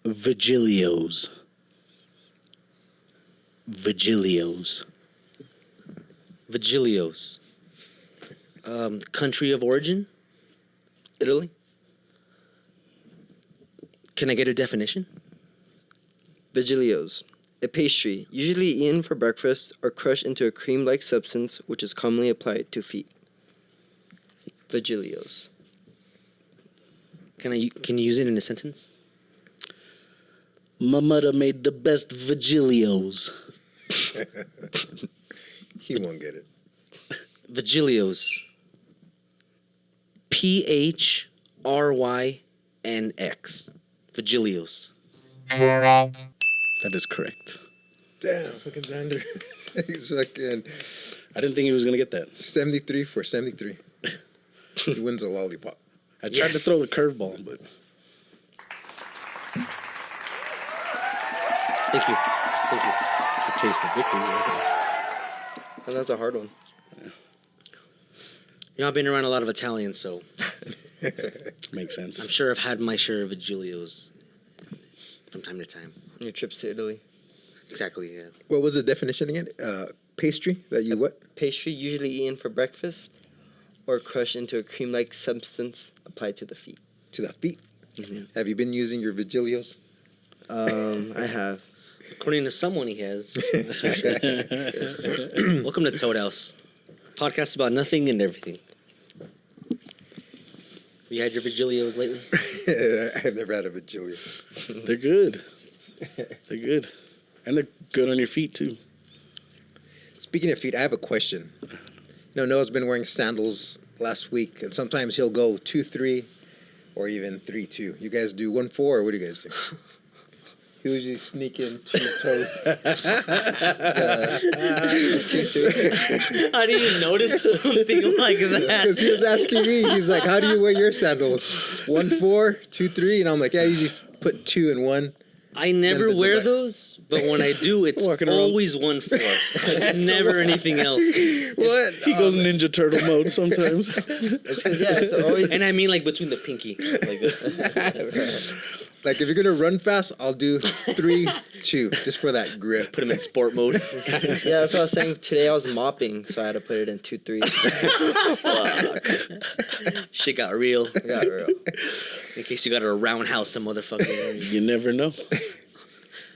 Vigilios. Vigilios. Vigilios. Country of origin? Italy. Can I get a definition? Vigilios. A pastry, usually eaten for breakfast or crushed into a cream-like substance which is commonly applied to feet. Vigilios. Can you use it in a sentence? My mother made the best Vigilios. He won't get it. Vigilios. Phrynx. Vigilios. Correct. That is correct. Damn, fucking Xander. He's fucking I didn't think he was going to get that. 73 for 73. He wins a lollipop. I tried to throw the curveball, but... Thank you. It's the taste of victory. And that's a hard one. You know, I've been around a lot of Italians, so Makes sense. I'm sure I've had my share of Vigilios from time to time. On your trips to Italy. Exactly, yeah. What was the definition again? Pastry that you what? Pastry, usually eaten for breakfast or crushed into a cream-like substance applied to the feet. To the feet. Mm-hmm. Have you been using your Vigilios? I have. According to someone he has. That's for sure. Welcome to Toad House. Podcast about nothing and everything. Have you had your Vigilios lately? I've never had a Vigilio. They're good. They're good. And they're good on your feet, too. Speaking of feet, I have a question. Noah's been wearing sandals last week, and sometimes he'll go 2-3 or even 3-2. You guys do 1-4, or what do you guys do? He usually sneak in 2 toes. 2-3. How do you notice something like that? Because he was asking me, he's like, how do you wear your sandals? 1-4, 2-3? And I'm like, yeah, I usually put 2 and 1. I never Then the wear back. those, but when I do, it's Walking around. always 1-4. It's never anything else. What? He goes Ninja Turtle mode sometimes. It's 'cause, yeah, it's always... And I mean like between the pinky. Like this. Like, if you're going to run fast, I'll do 3-2, just for that grip. Put him in sport mode. Yeah, that's what I was saying. Today I was mopping, so I had to put it in 2-3. Shit got real. Yeah, real. In case you got a roundhouse, some motherfucker. You never know.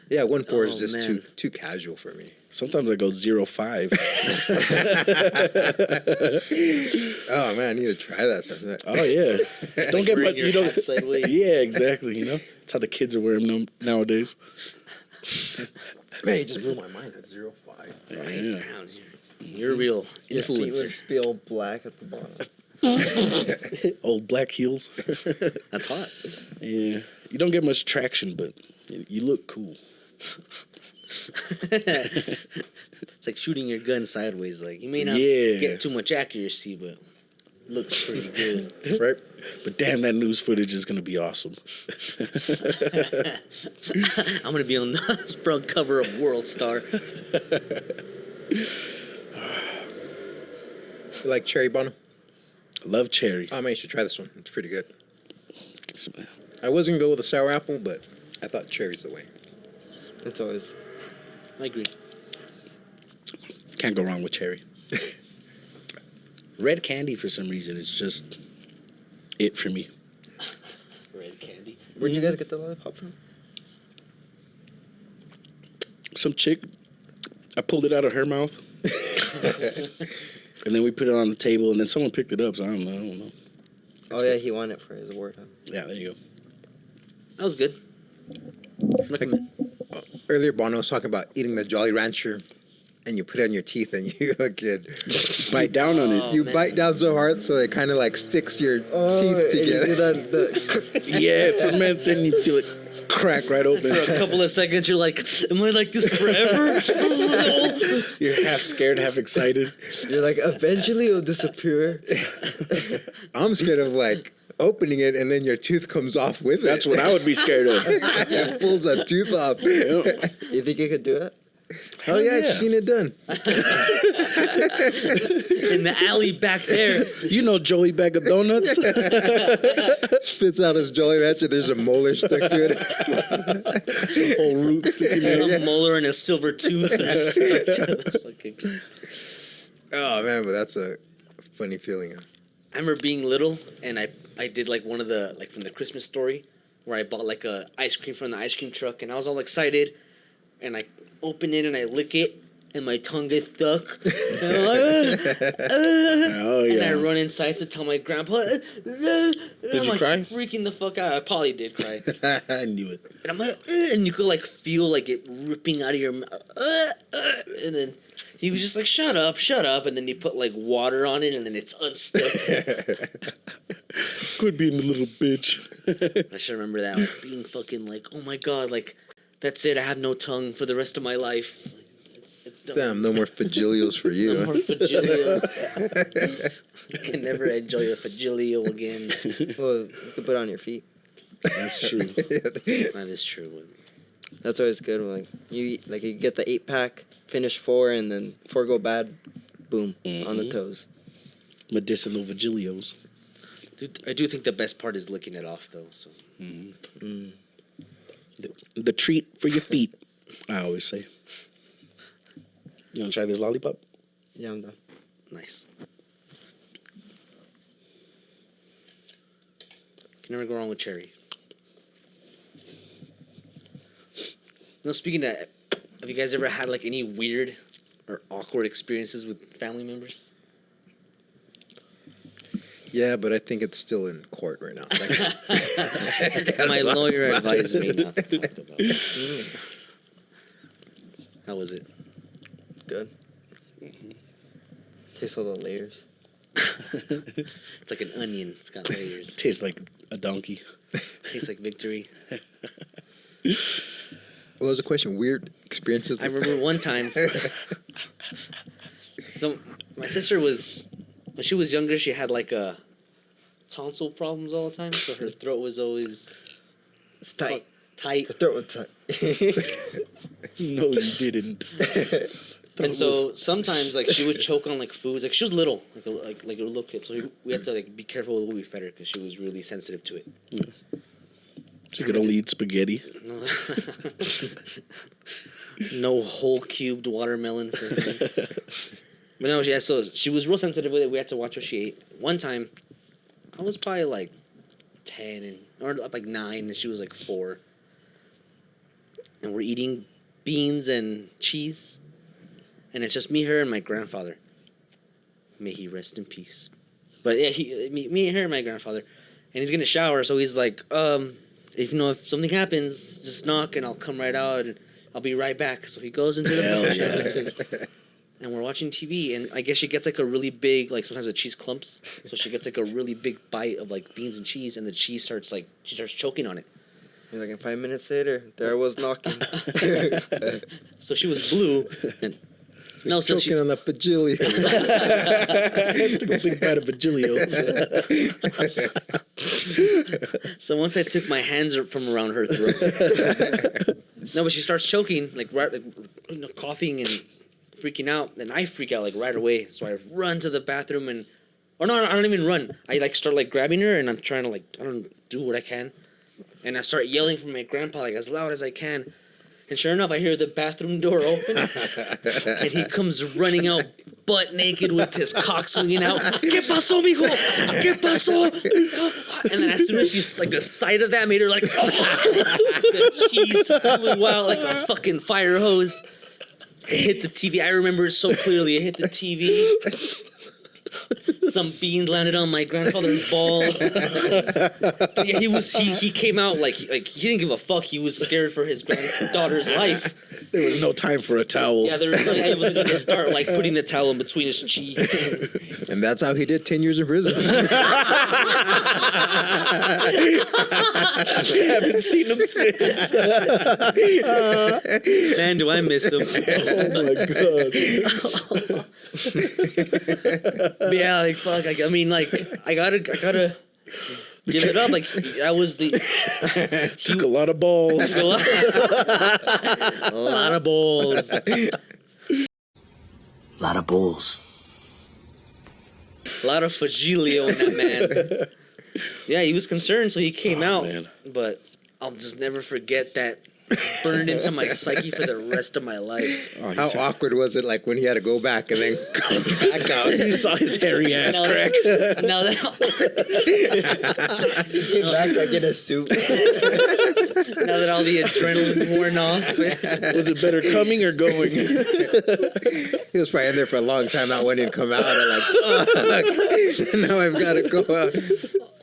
Yeah, 1-4 is Oh, just man. too casual for me. Sometimes I go 0-5. Oh, man, I need to try that sometime. Oh, yeah. Don't get Bring much. your You don't. hat sideways. Yeah, exactly. You know, that's how the kids are wearing them nowadays. Man, you just blew my mind. That's 0-5. Yeah. You're a real Your feet influencer. would be all black at the bottom. Old black heels. That's hot. Yeah. You don't get much traction, but you look cool. It's like shooting your gun sideways. Like you may not Yeah. get too much accuracy, but looks pretty good. Right? But damn, that news footage is going to be awesome. I'm gonna be on the front cover of World Star. You like cherry bono? Love cherry. Oh, man, you should try this one. It's pretty good. Give me some- I was going to go with a sour apple, but I thought cherry's the way. It's always... I agree. Can't go wrong with cherry. Red candy, for some reason, is just it for me. Red candy. Where'd you guys get the lollipop from? Some chick, I pulled it out of her mouth. And then we put it on the table, and then someone picked it up, so I don't know. Oh, yeah, he won it for his award, huh? Yeah, there you go. That was good. Recommend. Earlier, Bono was talking about eating the Jolly Rancher, and you put it on your teeth, and you fucking Bite down on it. you man. bite down so hard so it kind of like sticks your teeth together. Yeah, it's immense, and you feel it crack right open. For a couple of seconds, you're like, "Am I like this forever?" You're half scared, half excited. You're like, eventually it'll disappear. I'm scared of like opening it and then your tooth comes off with it. That's what I would be scared of. It pulls a tooth off. You think you could do it? Oh yeah, yeah. I've seen it done. In the alley back there. You know Joey Bag of Donuts? Spits out his Jolly Rancher. There's a molar stuck to it. Whole root sticking out. A molar and a silver tooth. Are just stuck to the fucking... Oh man, but that's a funny feeling. I remember being little, and I did like one of the, like from the Christmas Story, where I bought like a ice cream from the ice cream truck, and I was all excited, and I open it and I lick it, and my tongue gets stuck. And I'm like, Oh, and yeah. I run inside to tell my grandpa. Did you cry? Freaking the fuck out. I probably did cry. I knew it. And I'm like, and you could like feel like it ripping out of your mouth. And then he was just like, shut up. And then he put like water on it, and then it's unstuck. Quit being the little bitch. I should remember that, like being fucking like, oh my god, like that's it. I have no tongue for the rest of my life. It's done. Damn, no more Fagilios for you. No more Fagilios. You can never enjoy a Fagilio again. Well, you can put it on your feet. That's true. That is true. That's always good. Like you get the 8-pack, finish 4, and then 4 go bad, boom, on the toes. Medicinal Vigilios. Dude, I do think the best part is licking it off, though. So The treat for your feet, I always say. You want to try this lollipop? Yeah, I'm done. nice. Can never go wrong with cherry. No, speaking of, have you guys ever had like any weird or awkward experiences with family members? Yeah, but I think it's still in court right now. My lawyer advised me not to talk about it. How was it? Good. Taste all the layers. It's like an onion. It's got layers. Tastes like a donkey. Tastes like victory. What was the question? Weird experiences? I remember one time. So my sister was, when she was younger, she had like a tonsil problems all the time. So her throat was always It's tight. tight. Your throat was tight. No, you didn't. And so sometimes like she would choke on like foods. Like she was little, like a little kid. So we had to like be careful with what we fed her because she was really sensitive to it. She could only eat spaghetti. No, no whole cubed watermelon for her. But no, yeah. So she was real sensitive with it. We had to watch what she ate. One time, I was probably like 10 or like 9, and she was like 4. And we're eating beans and cheese. And it's just me, her, and my grandfather. May he rest in peace. But yeah, me, her, and my grandfather. And he's gonna shower, so he's like, if something happens, just knock, and I'll come right out, and I'll be right back. So he goes into the shower, and we're watching TV, and I guess she gets like a really big, like sometimes the cheese clumps, so she gets like a really big bite of like beans and cheese, and the cheese starts choking on it. And like 5 minutes later, there I was knocking. So she was blue, and no, so Choking on the Fagilio. Took a big bite of Vigilios. So once I took my hands from around her throat. No, but she starts choking, like coughing and freaking out. And I freak out like right away. So I run to the bathroom I don't even run. I like start like grabbing her and I'm trying to like, I don't do what I can. And I start yelling for my grandpa like as loud as I can. And sure enough, I hear the bathroom door open, and he comes running out butt naked with his cock swinging out. ¿Qué pasó, mijo? ¿Qué pasó? And then as soon as she's like, the sight of that made her like, the cheese flew out like a fucking fire hose. It hit the TV. I remember it so clearly. It hit the TV. Some beans landed on my grandfather's balls. Yeah, he came out like he didn't give a fuck. He was scared for his granddaughter's life. There was no time for a towel. Yeah, he was gonna start like putting the towel in between his cheeks. And that's how he did 10 years in prison. Haven't seen him since. Man, do I miss him. Oh my god. But yeah, like fuck. I mean, like I gotta give it up. Like that was the Took a lot of balls. a lot of balls. Lot of bulls. A lot of Fagilio in that man. Yeah, he was concerned, so he came out. Man. But I'll just never forget that. Burned into my psyche for the rest of my life. Oh, How awkward was it, like when he had to go back and then come back out? You saw his hairy ass Now- crack. Now that Get back like in a suit. now that all the adrenaline's worn off. Was it better coming or going? He was probably in there for a long time, not wanting to come out. And like, fuck, now I've got to go out.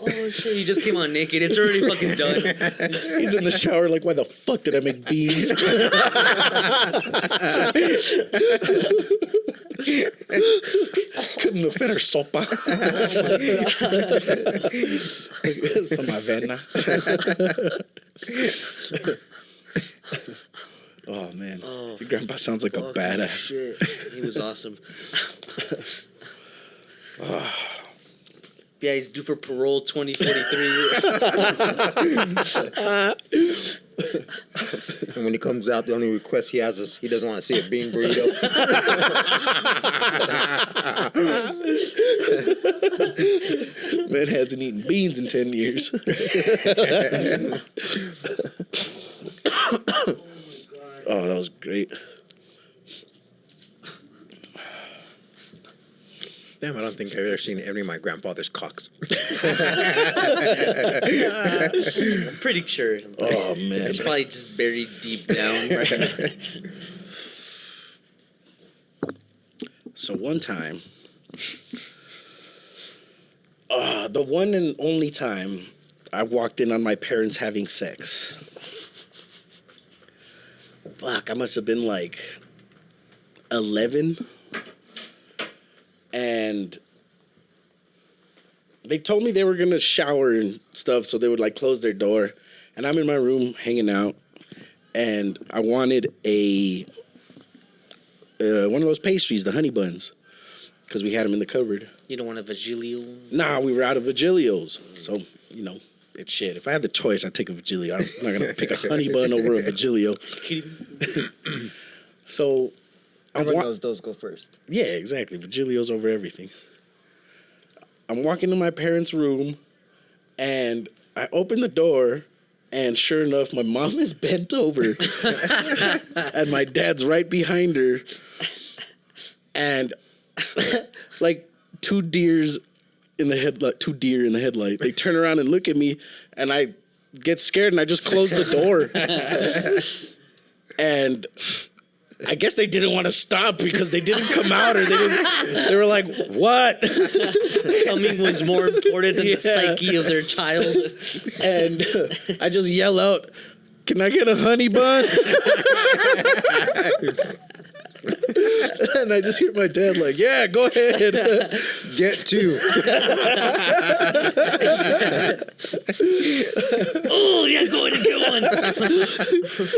Oh shit! He just came out naked. It's already fucking done. He's in the shower like, why the fuck did I make beans? Couldn't have fed her sopa. Some avena. Oh man, your grandpa sounds like a badass. Shit. He was awesome. Yeah, he's due for parole 2043. And when he comes out, the only request he has is he doesn't want to see a bean burrito. Man hasn't eaten beans in 10 years. Oh, that was great. Damn, I don't think I've ever seen any of my grandfather's cocks. I'm pretty sure. Oh man. It's probably just buried deep down. Right? So one time, the one and only time I walked in on my parents having sex. Fuck, I must have been like 11. And they told me they were gonna shower and stuff, so they would like close their door. And I'm in my room hanging out, and I wanted a one of those pastries, the honey buns, because we had them in the cupboard. You don't want a Vagilio? Nah, we were out of Vagilios, so you know it's shit. If I had the choice, I'd take a Vagilio. I'm not gonna pick a honey bun over a Vagilio. So. Everyone knows those go first. Yeah, exactly. Virgilio's over everything. I'm walking to my parents' room, and I open the door, and sure enough, my mom is bent over, and my dad's right behind her, and like two deer in the headlight. They turn around and look at me, and I get scared, and I just close the door, and. I guess they didn't want to stop because they didn't come out, or they were like, what? Coming was more important than the psyche of their child. And I just yell out, can I get a honey bun? And I just hear my dad like, yeah, go ahead. Get two. Oh, yeah, go ahead and get one.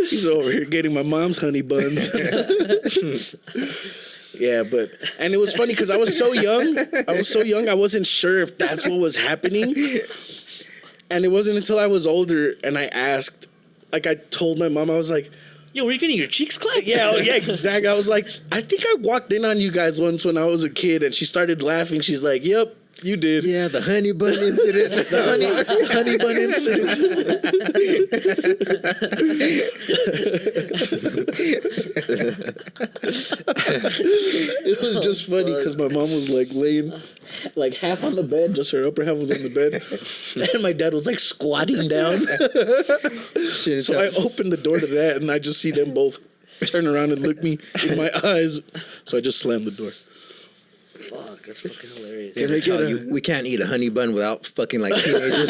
He's over here getting my mom's honey buns. Yeah, and it was funny because I was so young, I wasn't sure if that's what was happening. And it wasn't until I was older and I asked, like I told my mom, I was like, Yo, were you getting your cheeks clapped? yeah, exactly. I was like, I think I walked in on you guys once when I was a kid, and she started laughing. She's like, yep, you did. Yeah, the honey bun incident. The honey bun incident. It was just funny because my mom was like laying like half on the bed, just her upper half was on the bed, and my dad was like squatting down. So I opened the door to that, and I just see them both turn around and look me in my eyes. So I just slammed the door. Fuck, that's fucking hilarious. They tell you, we can't eat a honey bun without fucking like teenagers.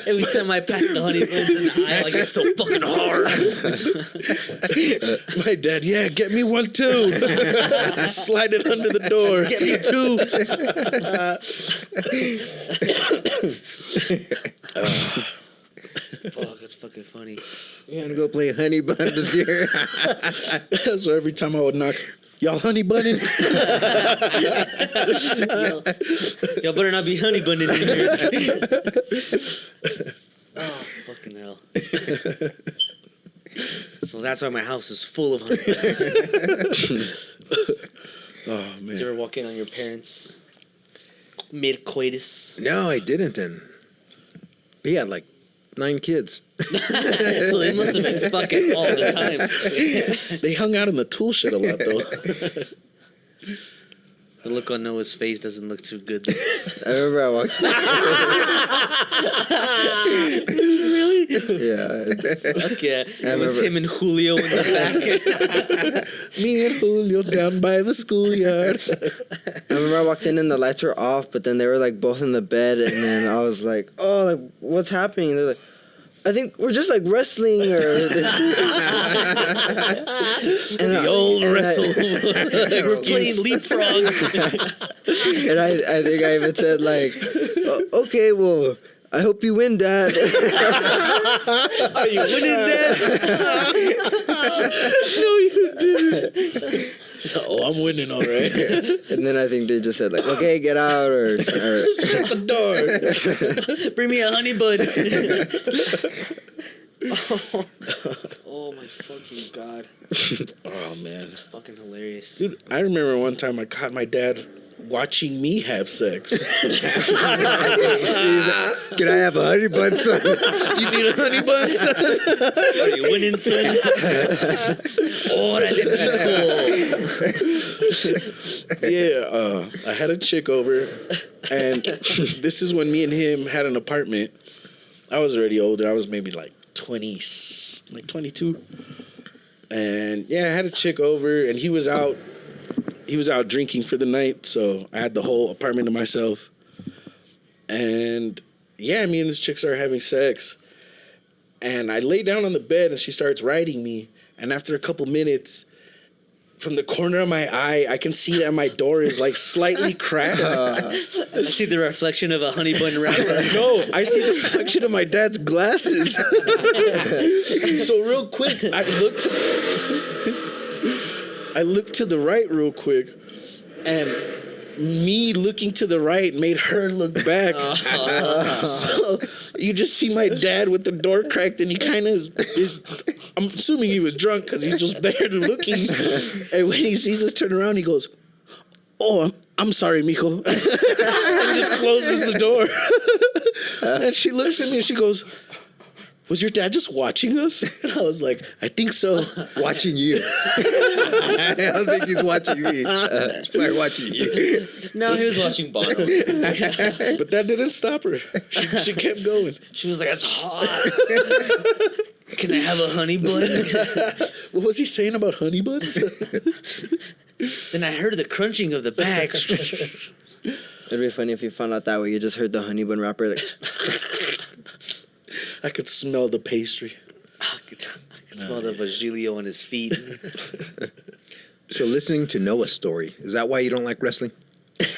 Every time I pass the honey buns in the aisle, like it's so fucking hard. My dad, yeah, get me one too. Slide it under the door. Get me two. Fuck, that's fucking funny. You gonna go play honey bun this year? So every time I would knock Y'all honey bunning? Y'all better not be honey bunning in here. Oh, fucking hell. So that's why my house is full of honey buns. Oh, Did you man. ever walk in on your parents mid-coitus? No, I didn't. And he had like 9 kids. So they must have been fucking all the time. They hung out in the tool shed a lot, though. The look on Noah's face doesn't look too good. I remember I walked. Really? Yeah. Fuck yeah. It was remember- him and Julio in the back. Me and Julio down by the schoolyard. I remember I walked in and the lights were off, but then they were like both in the bed, and then I was like, "Oh, like what's happening?" They're like, "I think we're just like wrestling or." The old wrestle. We're playing leapfrog. And I think I even said like, "Okay, well, I hope you win, Dad." Are you winning, Dad? No, you didn't. Oh, I'm winning, all right. And then I think they just said like, "Okay, get out," or Shut the door. Bring me a honey bun. Oh my fucking god. Oh, man. It's fucking hilarious. Dude, I remember one time I caught my dad watching me have sex. Can I have a honey bun, son? You need a honey bun, son? Are you winning, son? Órale, mijo. Yeah, I had a chick over, and this is when me and him had an apartment. I was already older. I was maybe like 22. And yeah, I had a chick over, and he was out drinking for the night, so I had the whole apartment to myself. And yeah, me and this chick started having sex. And I lay down on the bed, and she starts riding me. And after a couple minutes, from the corner of my eye, I can see that my door is like slightly cracked. I see the reflection of a honey bun wrapper. No, I see the reflection of my dad's glasses. So real quick, I looked to the right real quick, and me looking to the right made her look back. So you just see my dad with the door cracked, and he kind of is. I'm assuming he was drunk because he's just there looking. And when he sees us turn around, he goes, "Oh, I'm sorry, mijo," and just closes the door. And she looks at me and she goes, "Was your dad just watching us?" And I was like, "I think so." Watching you. I don't think he's watching me. He's probably watching you. No, he was watching Bono. But that didn't stop her. She kept going. She was like, "That's hot. Can I have a honey bun?" What was he saying about honey buns? Then I heard the crunching of the bag. it'd be funny if you found out that way. You just heard the honey bun wrapper. Like, I could smell the pastry. I could smell the Virgilio on his feet. So listening to Noah's story, is that why you don't like wrestling? Right?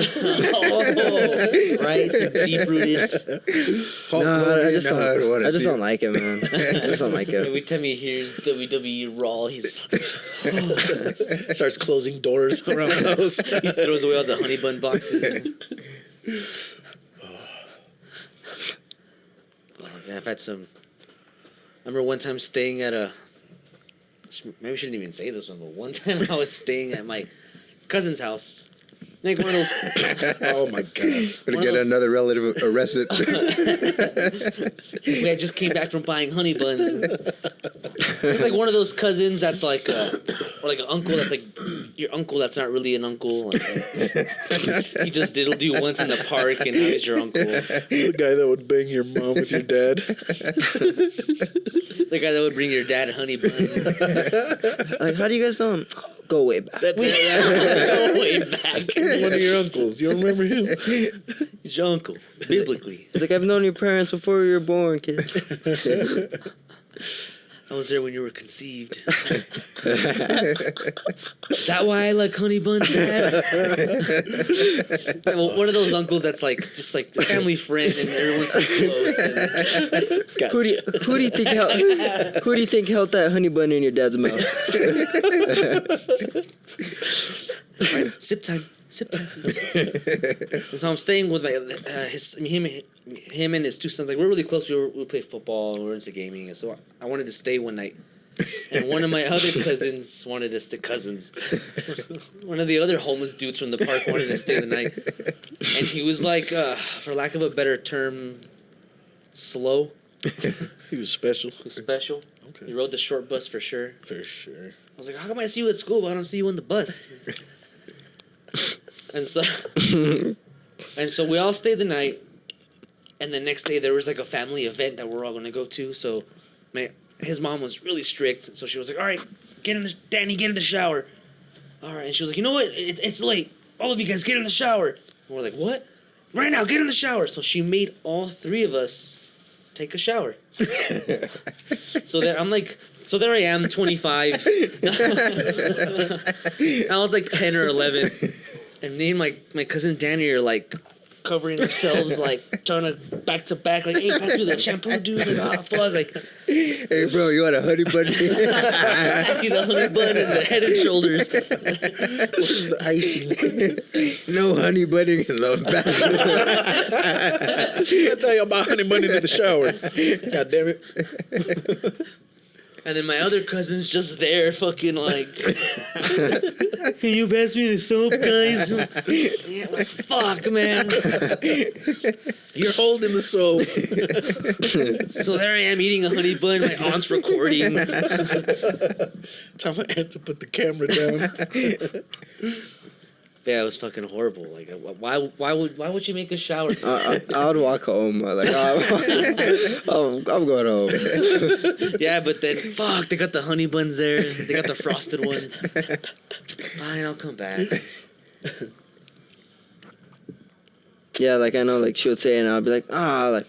So deep-rooted. I just don't like it, man. I just don't like it. Every time he hears WWE Raw, he's Starts closing doors around the house. he throws away all the honey bun boxes. Yeah, I've had some. I remember one time staying at a. Maybe I shouldn't even say this one, but one time I was staying at my cousin's house. Like one of those. Oh my god! Gonna get another relative arrested. We had just came back from buying honey buns. It's like one of those cousins that's like, or like an uncle that's like your uncle that's not really an uncle. Like, he just diddled you once in the park, and now he's your uncle. The guy that would bang your mom with your dad. The guy that would bring your dad honey buns. Like, how do you guys know him? Go way back. Way back. One of your uncles. You don't remember him? He's your uncle, biblically. He's like, I've known your parents before you were born, kid. I was there when you were conceived. Is that why I like honey buns, Dad? Well, one of those uncles that's like just like a family friend, and everyone's so close. And Who do you think held that honey bun in your dad's mouth? Sip time. And so I'm staying with him and his two sons. Like, we're really close. We play football and we're into gaming. And so I wanted to stay one night. And one of my other cousins wanted to stay. One of the other homeless dudes from the park wanted to stay the night. And he was like, for lack of a better term, slow. He was special. He was special. Okay. He rode the short bus for sure. For sure. I was like, how come I see you at school, but I don't see you on the bus? and so we all stayed the night. And the next day there was like a family event that we're all gonna go to. So his mom was really strict. So she was like, all right, Danny, get in the shower. All right. And she was like, you know what? It's late. All of you guys get in the shower. And we're like, what? Right now, get in the shower. So she made all three of us take a shower. So there I am, 25. I was like 10 or 11. And me and my cousin Danny are like covering ourselves, like trying to back, like, hey, pass me the shampoo, dude. Like, fuck, like, Hey, bro, you want a honey bun? I see the honey bun and the head and shoulders. What is the icing? No honey bunning in the bathroom. I'll tell you about honey bunning in the shower. God damn it. And then my other cousin's just there, fucking like, can you pass me the soap, guys? Yeah, like, fuck, man. You're holding the soap. So there I am eating a honey bun. My aunt's recording. Tell my aunt to put the camera down. Yeah, it was fucking horrible. Like, why would you make a shower? I would walk home. Like, I'm going home. Yeah, but then, fuck, they got the honey buns there. They got the frosted ones. Fine, I'll come back. Yeah, like, I know, like, she would say, and I'd be like, like,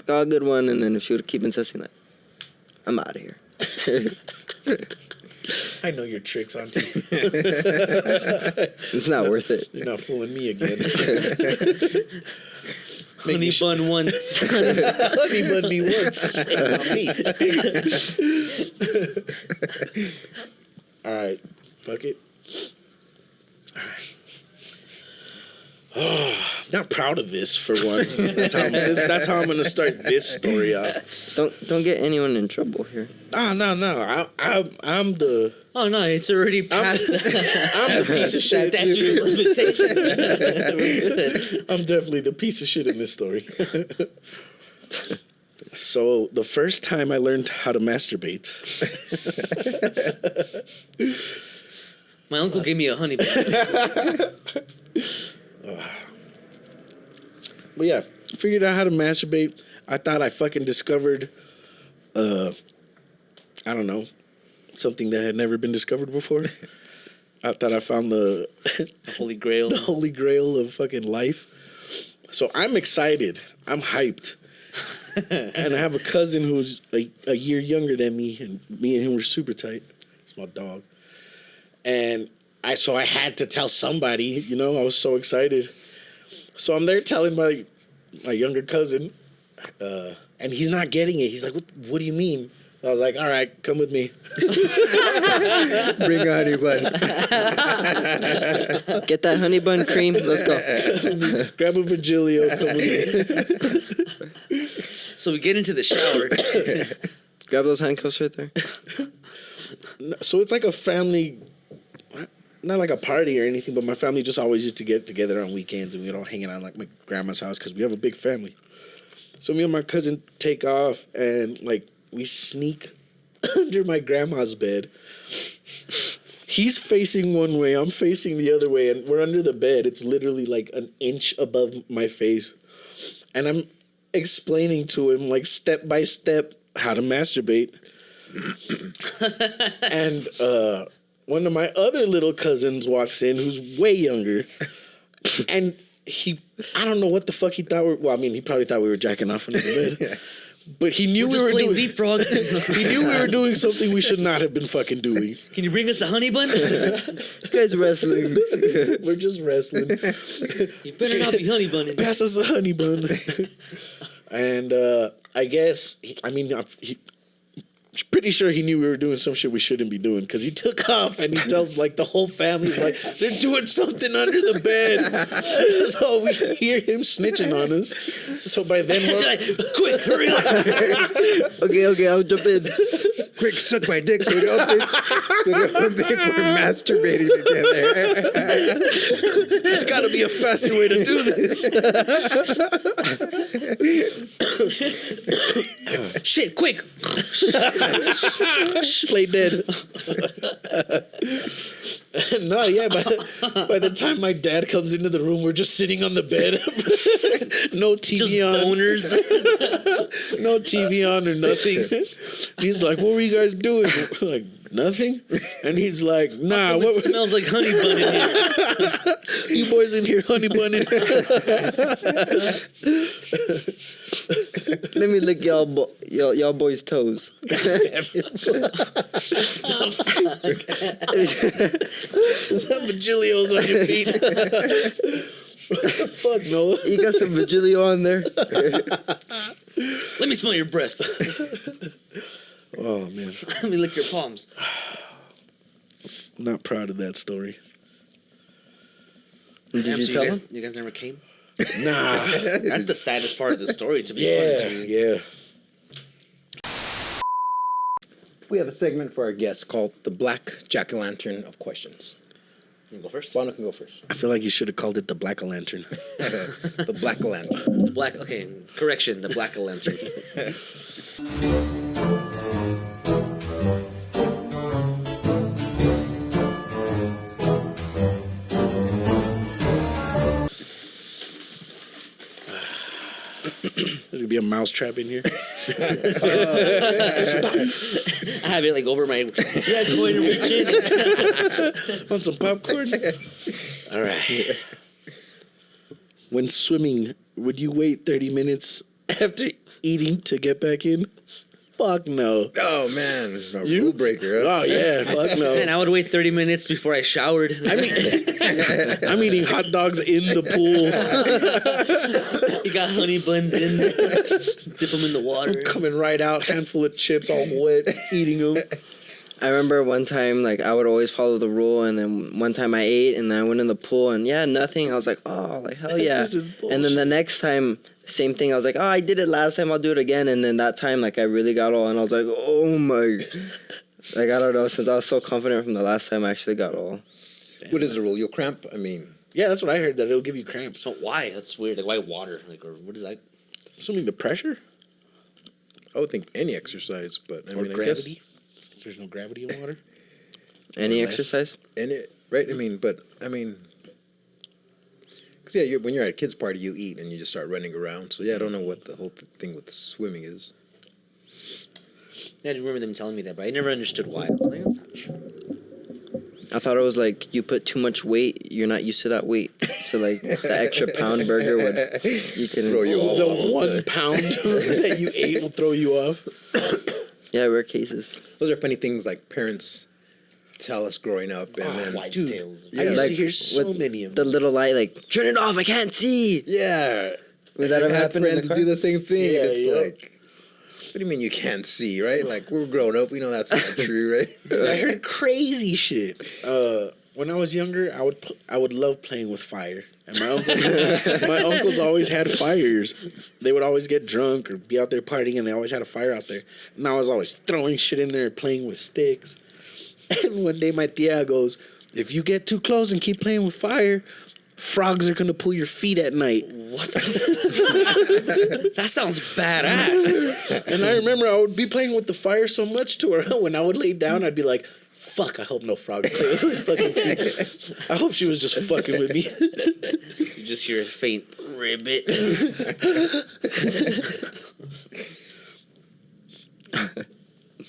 got a good one. And then if she would keep insisting, like, I'm out of here. I know your tricks, Auntie. It's not worth it. You're not fooling me again. Honey bun once. Honey bun me once. Shame on me. All right. Fuck it. All right. Oh, not proud of this, for one. That's how I'm going to start this story off. Don't get anyone in trouble here. No. I'm the... Oh, no, it's already past I'm the piece of shit. statute of limitations. We're good. I'm definitely the piece of shit in this story. So, the first time I learned how to masturbate... My uncle gave me a honey bun. But yeah, figured out how to masturbate. I thought I fucking discovered, I don't know, something that had never been discovered before. I thought I found the Holy Grail. the holy grail of fucking life. So I'm excited. I'm hyped. And I have a cousin who's a year younger than me, and me and him were super tight. It's my dog. And I had to tell somebody, you know, I was so excited. So I'm there telling my younger cousin, and he's not getting it. He's like, what do you mean? So I was like, all right, come with me. Bring a honey bun. Get that honey bun cream. Let's go. Grab a Virgilio, come with me. So we get into the shower. Grab those handcuffs right there. So it's like a family, not like a party or anything, but my family just always used to get together on weekends, and we'd all hang out like my grandma's house because we have a big family. So me and my cousin take off, and like we sneak under my grandma's bed. He's facing one way, I'm facing the other way, and we're under the bed. It's literally like an inch above my face. And I'm explaining to him, like, step by step, how to masturbate. And one of my other little cousins walks in, who's way younger. And I don't know what the fuck he thought he probably thought we were jacking off under the bed. But he knew we were playing doing leapfrog. He knew we were doing something we should not have been fucking doing. Can you bring us a honey bun? You guys wrestling. We're just wrestling. You better not be honey bunning. Pass us a honey bun. And I guess Pretty sure he knew we were doing some shit we shouldn't be doing because he took off and he tells like the whole family's like they're doing something under the bed. So we hear him snitching on us. So by then we're Like, quick, hurry up! Okay, I'll jump in. Quick, suck my dick so they don't think we're masturbating together. there's got to be a faster way to do this. Shit, quick! Play dead. No, yeah, by the time my dad comes into the room, we're just sitting on the bed. No TV Just on. boners. No TV on or nothing. He's like, what were you guys doing? We're like, nothing. And he's like, nah, It what smells like honey bun in here. you boys in here honey bunning? Let me lick y'all boys' toes. Some Virgilios on your feet. Fuck no. You got some Virgilio on there? Let me smell your breath. Oh man, Let me lick your palms. I'm not proud of that story. Did Damn, you so tell guys, him? you guys never came? Nah. That's the saddest part of the story, to be honest with you. Yeah. We have a segment for our guests called the Black Jack-o'-lantern of Questions. You go first? Bono can go first. I feel like you should have called it the Black-o'-lantern. The Black-o'-lantern. The black, okay, correction, the black lantern. There's gonna be a mouse trap in here. I have it like over my. Yeah, going to reach in. Want some popcorn? All right. When swimming, would you wait 30 minutes after eating to get back in? Fuck no. Oh, man. This is a You? rule breaker. Huh? Oh yeah, fuck no. And I would wait 30 minutes before I showered. I'm eating hot dogs in the pool. You got honey buns in there. Dip them in the water. Coming right out, handful of chips all wet, eating them. I remember one time, like, I would always follow the rule, and then one time I ate, and then I went in the pool, and yeah, nothing. I was like, oh, like, hell yeah. This is bullshit. And then the next time, same thing. I was like, oh, I did it last time, I'll do it again. And then that time, like, I really got all, and I was like, oh my. Like, I don't know, since I was so confident from the last time, I actually got all. What is the rule? You'll cramp? I mean, Yeah, that's what I heard, that it'll give you cramps. So why? That's weird. Like, why water? Like, or what is that? Assuming the pressure I would think any exercise, but I or mean, gravity. There's no gravity in water. Any Or less. exercise? Right? I mean, because yeah, when you're at a kid's party, you eat and you just start running around. So yeah, I don't know what the whole thing with swimming is. Yeah, I remember them telling me that, but I never understood why. I was like, that's not true. I thought it was like you put too much weight, you're not used to that weight. So like the extra pound burger would you can Throw you off. The 1 pound that you ate will throw you off. Yeah, rare cases. Those are funny things like parents tell us growing up, and then Wives' dude. tales. I used like, to hear so with many of The them. little light, like, turn it off, I can't see. yeah, Would that I've ever had happen in friends the car? do the same thing. Yeah, It's yeah. like, what do you mean you can't see, right? Like we're grown up, we know that's not true, right? I heard crazy shit. When I was younger, I would love playing with fire, and my uncles always had fires. They would always get drunk or be out there partying, and they always had a fire out there. And I was always throwing shit in there, playing with sticks. And one day, my tia goes, "If you get too close and keep playing with fire, frogs are gonna pull your feet at night." That sounds badass. And I remember I would be playing with the fire so much to her. When I would lay down, I'd be like, "Fuck! I hope no frog play with my fucking feet." I hope she was just fucking with me. You just hear a faint ribbit.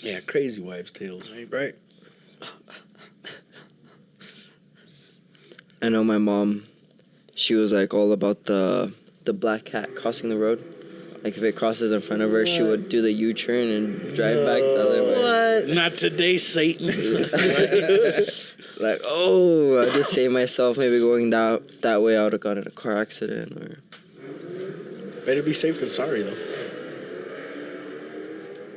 Yeah, crazy wives' tales. Right. I know my mom, she was like all about the black cat crossing the road. Like if it crosses in front of her, she would do the U-turn and drive back the other way. What? Not today, Satan. Like, oh, I just saved myself. Maybe going that way, I would have gotten in a car accident. Or Better be safe than sorry, though.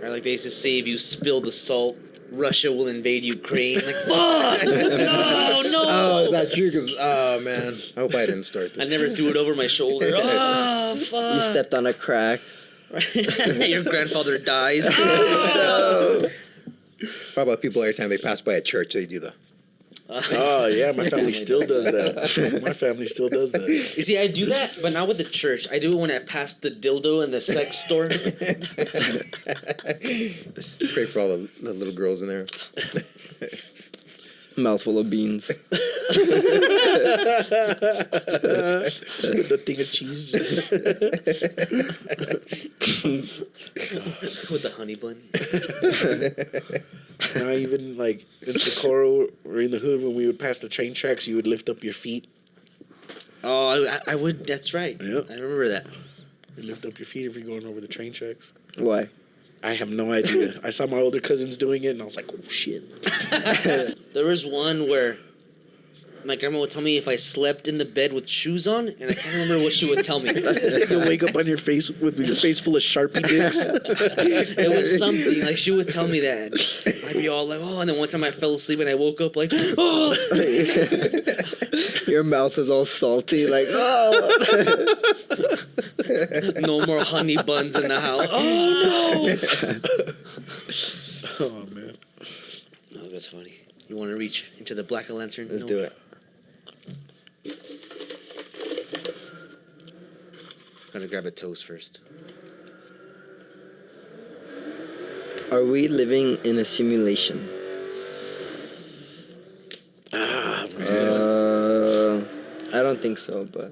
Right? Like they used to say, if you spill the salt, Russia will invade Ukraine. Like, fuck! No! Oh, is that true? Because, oh, man. I hope I didn't start I this. never threw it over my shoulder. Oh, fuck! You stepped on a crack. Your grandfather dies. Oh! How about people every time they pass by a church, they do the... Oh yeah, my family still does that. My family still does that. You see, I do that, but not with the church. I do it when I pass the dildo in the sex store. Pray for all the little girls in there. Mouthful of beans. The thing of cheese. With the honey bun. Now even like in Socorro or in the hood, when we would pass the train tracks, you would lift up your feet. Oh, I would. That's right. Yep. I remember that. You lift up your feet if you're going over the train tracks. Why? I have no idea. I saw my older cousins doing it, and I was like, "Oh shit!" There was one where my grandma would tell me if I slept in the bed with shoes on, and I can't remember what she would tell me. You wake up on your face with your face full of Sharpie dicks. It was something like she would tell me that. And I'd be all like, "Oh!" And then one time I fell asleep and I woke up like, "Oh!" Your mouth is all salty, like, oh. No more honey buns in the house. Oh Oh man. no! Oh, that's funny. You want to reach into the black lantern? Let's do it. Gotta grab a toast first. Are we living in a simulation? I don't think so, but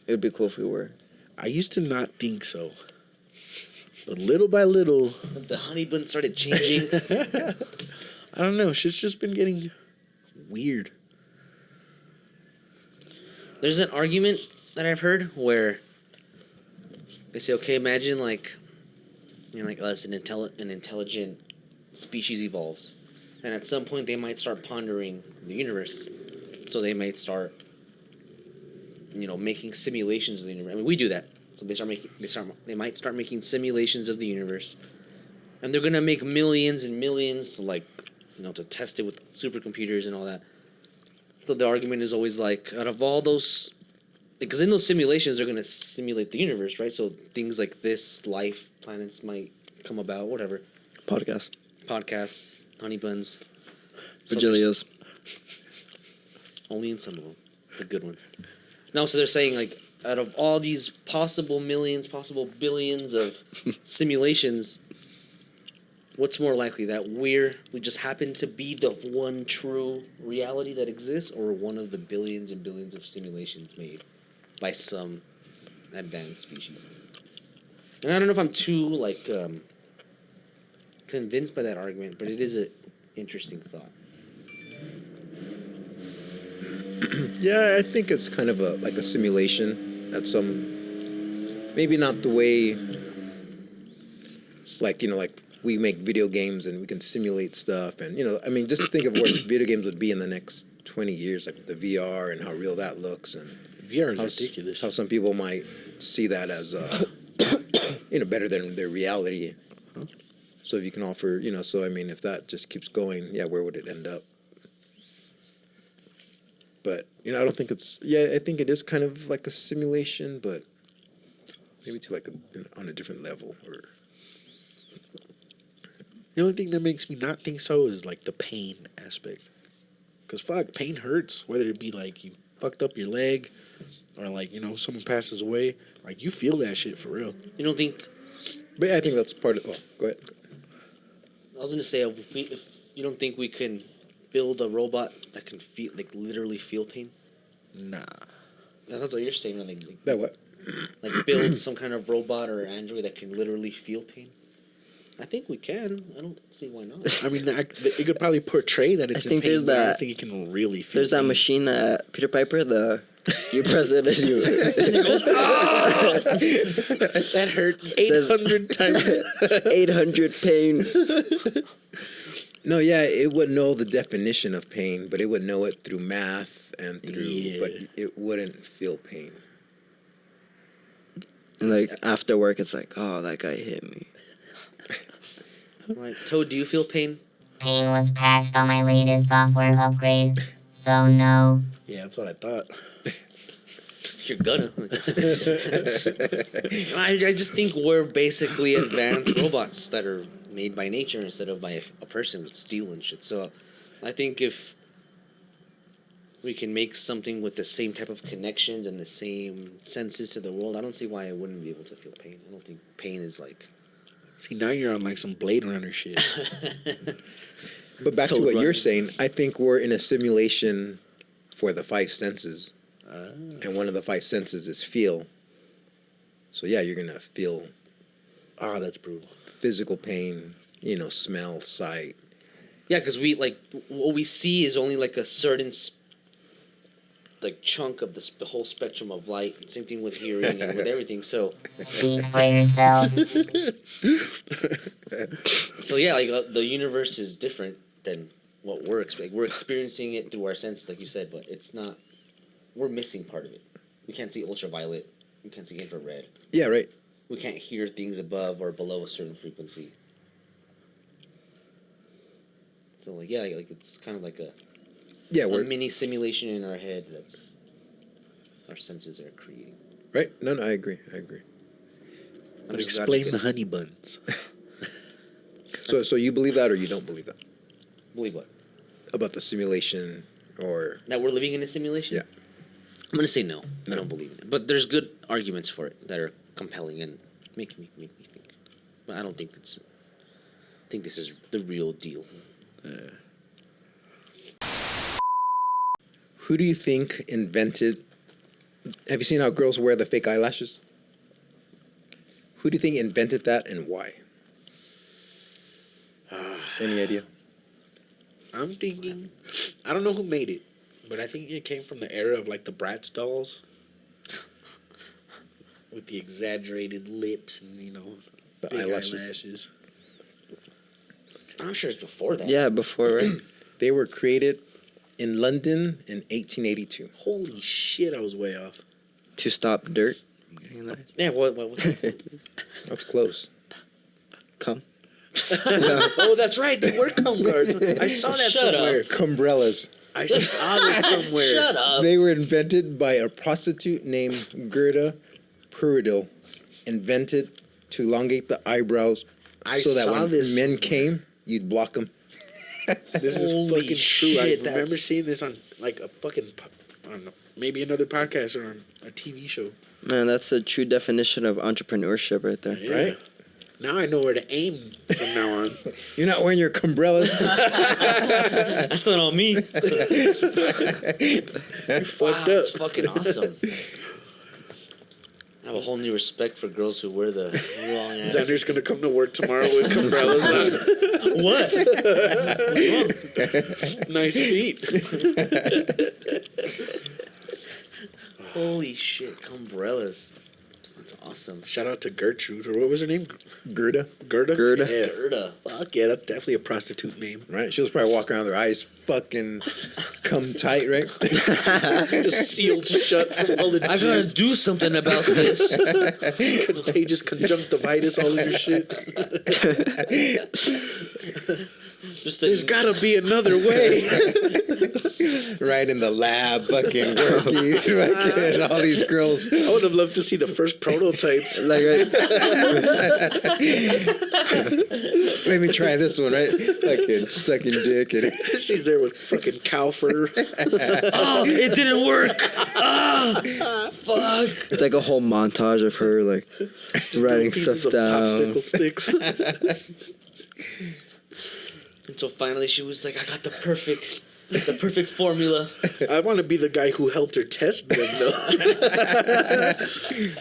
it would be cool if we were. I used to not think so, but little by little, The honey bun started changing. I don't know. Shit's just been getting weird. There's an argument that I've heard where they say, okay, imagine like, you know, like us, an intelligent species evolves, and at some point they might start pondering the universe, so they might start, you know, making simulations of the universe. I mean, we do that. So they might start making simulations of the universe, and they're gonna make millions and millions to, like, you know, to test it with supercomputers and all that. So the argument is always like, out of all those, because in those simulations they're gonna simulate the universe, right? So things like this, life, planets might come about, whatever. Podcasts, honey buns, Bajillios. only in some of them, the good ones. No, so they're saying, like, out of all these possible millions, possible billions of simulations, what's more likely, that we just happen to be the one true reality that exists, or one of the billions and billions of simulations made by some advanced species? And I don't know if I'm too, like, convinced by that argument, but it is an interesting thought. Yeah, I think it's kind of like a simulation at some, maybe not the way, like, you know, like we make video games and we can simulate stuff, and, you know, I mean, just think of where video games would be in the next 20 years, like the VR and how real that looks, and VR is ridiculous. how some people might see that as, you know, better than their reality. So if you can offer, you know, so I mean, if that just keeps going, yeah, where would it end up? But, you know, I don't think it's, yeah, I think it is kind of like a simulation, but maybe to like on a different level. Or The only thing that makes me not think so is like the pain aspect. Because fuck, pain hurts. Whether it be like you fucked up your leg or like, you know, someone passes away. Like, you feel that shit for real. You don't think... But I think that's part of, oh, go ahead. I was going to say, if you don't think we can build a robot that can feel, like, literally feel pain? Nah. That's what you're saying. Like, That what? like build some kind of robot or android that can literally feel pain? I think we can. I don't see why not. I mean, it could probably portray that it's I think in pain, there's but I that- don't think it can really feel There's that pain. machine at Peter Piper, you press it and you... That hurt Says- 800 times. 800 pain. No, yeah, it would know the definition of pain, but it would know it through math and through, but it wouldn't feel pain. And like after work, it's like, oh, that guy hit me. Right. Toad, do you feel pain? Pain was patched on my latest software upgrade, so no. Yeah, that's what I thought. You're gonna. I just think we're basically advanced robots that are made by nature instead of by a person with steel and shit. So I think if we can make something with the same type of connections and the same senses to the world, I don't see why I wouldn't be able to feel pain. I don't think pain is like... See, now you're on like some Blade Runner shit. But back to Toad what you're running. saying, I think we're in a simulation for the five senses. And one of the five senses is feel. So yeah, you're going to feel Ah, that's brutal. physical pain, smell, sight. Yeah, because we, like, what we see is only like a certain... like chunk of the whole spectrum of light. Same thing with hearing and with everything. So Speak for yourself. so yeah, like the universe is different than what we're we're experiencing it through our senses, like you said, but it's not. We're missing part of it. We can't see ultraviolet. We can't see infrared. Yeah, right. We can't hear things above or below a certain frequency. So like yeah, like it's kind of like a Yeah, we're mini simulation in our head that's our senses are creating. right. No, I agree. But explain the honey buns. So you believe that or you don't believe that Believe what? about the simulation or That we're living in a simulation? Yeah. I'm gonna say no. I No. don't believe in it. But there's good arguments for it that are compelling and make me think. But I don't think it's. I think this is the real deal. who do you think invented? Have you seen how girls wear the fake eyelashes? Who do you think invented that and why? Any idea? I'm thinking, I don't know who made it, but I think it came from the era of like the Bratz dolls. With the exaggerated lips and, The big eyelashes. eyelashes. I'm sure it's before that. Yeah, before, right? They were created in London in 1882. Holy shit, I was way off. To stop dirt. Yeah. What? That's close. Come. Oh, that's right. They were cum guards. I saw that Shut somewhere. Cumbrellas. I saw this somewhere. Shut up. They were invented by a prostitute named Gerda Puridil, invented to elongate the eyebrows I so that saw when this men somewhere. came, you'd block them. This is Holy fucking true. I shit, remember that's- seeing this on like a fucking, I don't know, maybe another podcast or on a TV show. Man, that's a true definition of entrepreneurship right there. Yeah. Right? Now I know where to aim from now on. You're not wearing your cumbrellas. That's not on me. You Wow, fucked up. that's fucking awesome. I have a whole new respect for girls who wear the long ass. Xander's gonna come to work tomorrow with umbrellas on. What? Nice feet. Holy shit, umbrellas. That's awesome. Shout out to Gertrude, or what was her name? Gerda, Gerda? Gerda. Yeah. Gerda. Fuck yeah, that's definitely a prostitute name. right? She was probably walking around with her eyes fucking come tight, right? Just sealed shut from all the I gotta jizz, do something about this. contagious conjunctivitis, all of your shit. Just There's gotta be another way. Right in the lab, fucking working, fucking all these girls. I would have loved to see the first prototypes. Like, Let me try this one, right? Fucking sucking dick and She's there with fucking cow fur. Oh, it didn't work. Fuck. it's like a whole montage of her, like, writing Pieces stuff of down. popsicle sticks. Until finally she was like, I got the perfect formula. I want to be the guy who helped her test them, though.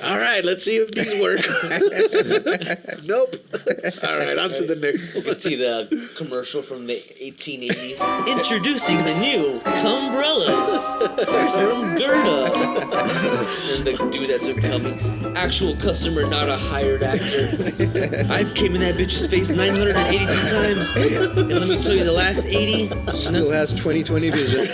All right, let's see if these work. Nope. All right, on to the next one. Let's see the commercial from the 1880s. Introducing the new Cumbrellas from Gerda. And the dude that's coming, actual customer, not a hired actor. I've came in that bitch's face 983 times. And let me tell you, the last 80, still has 20/20 vision.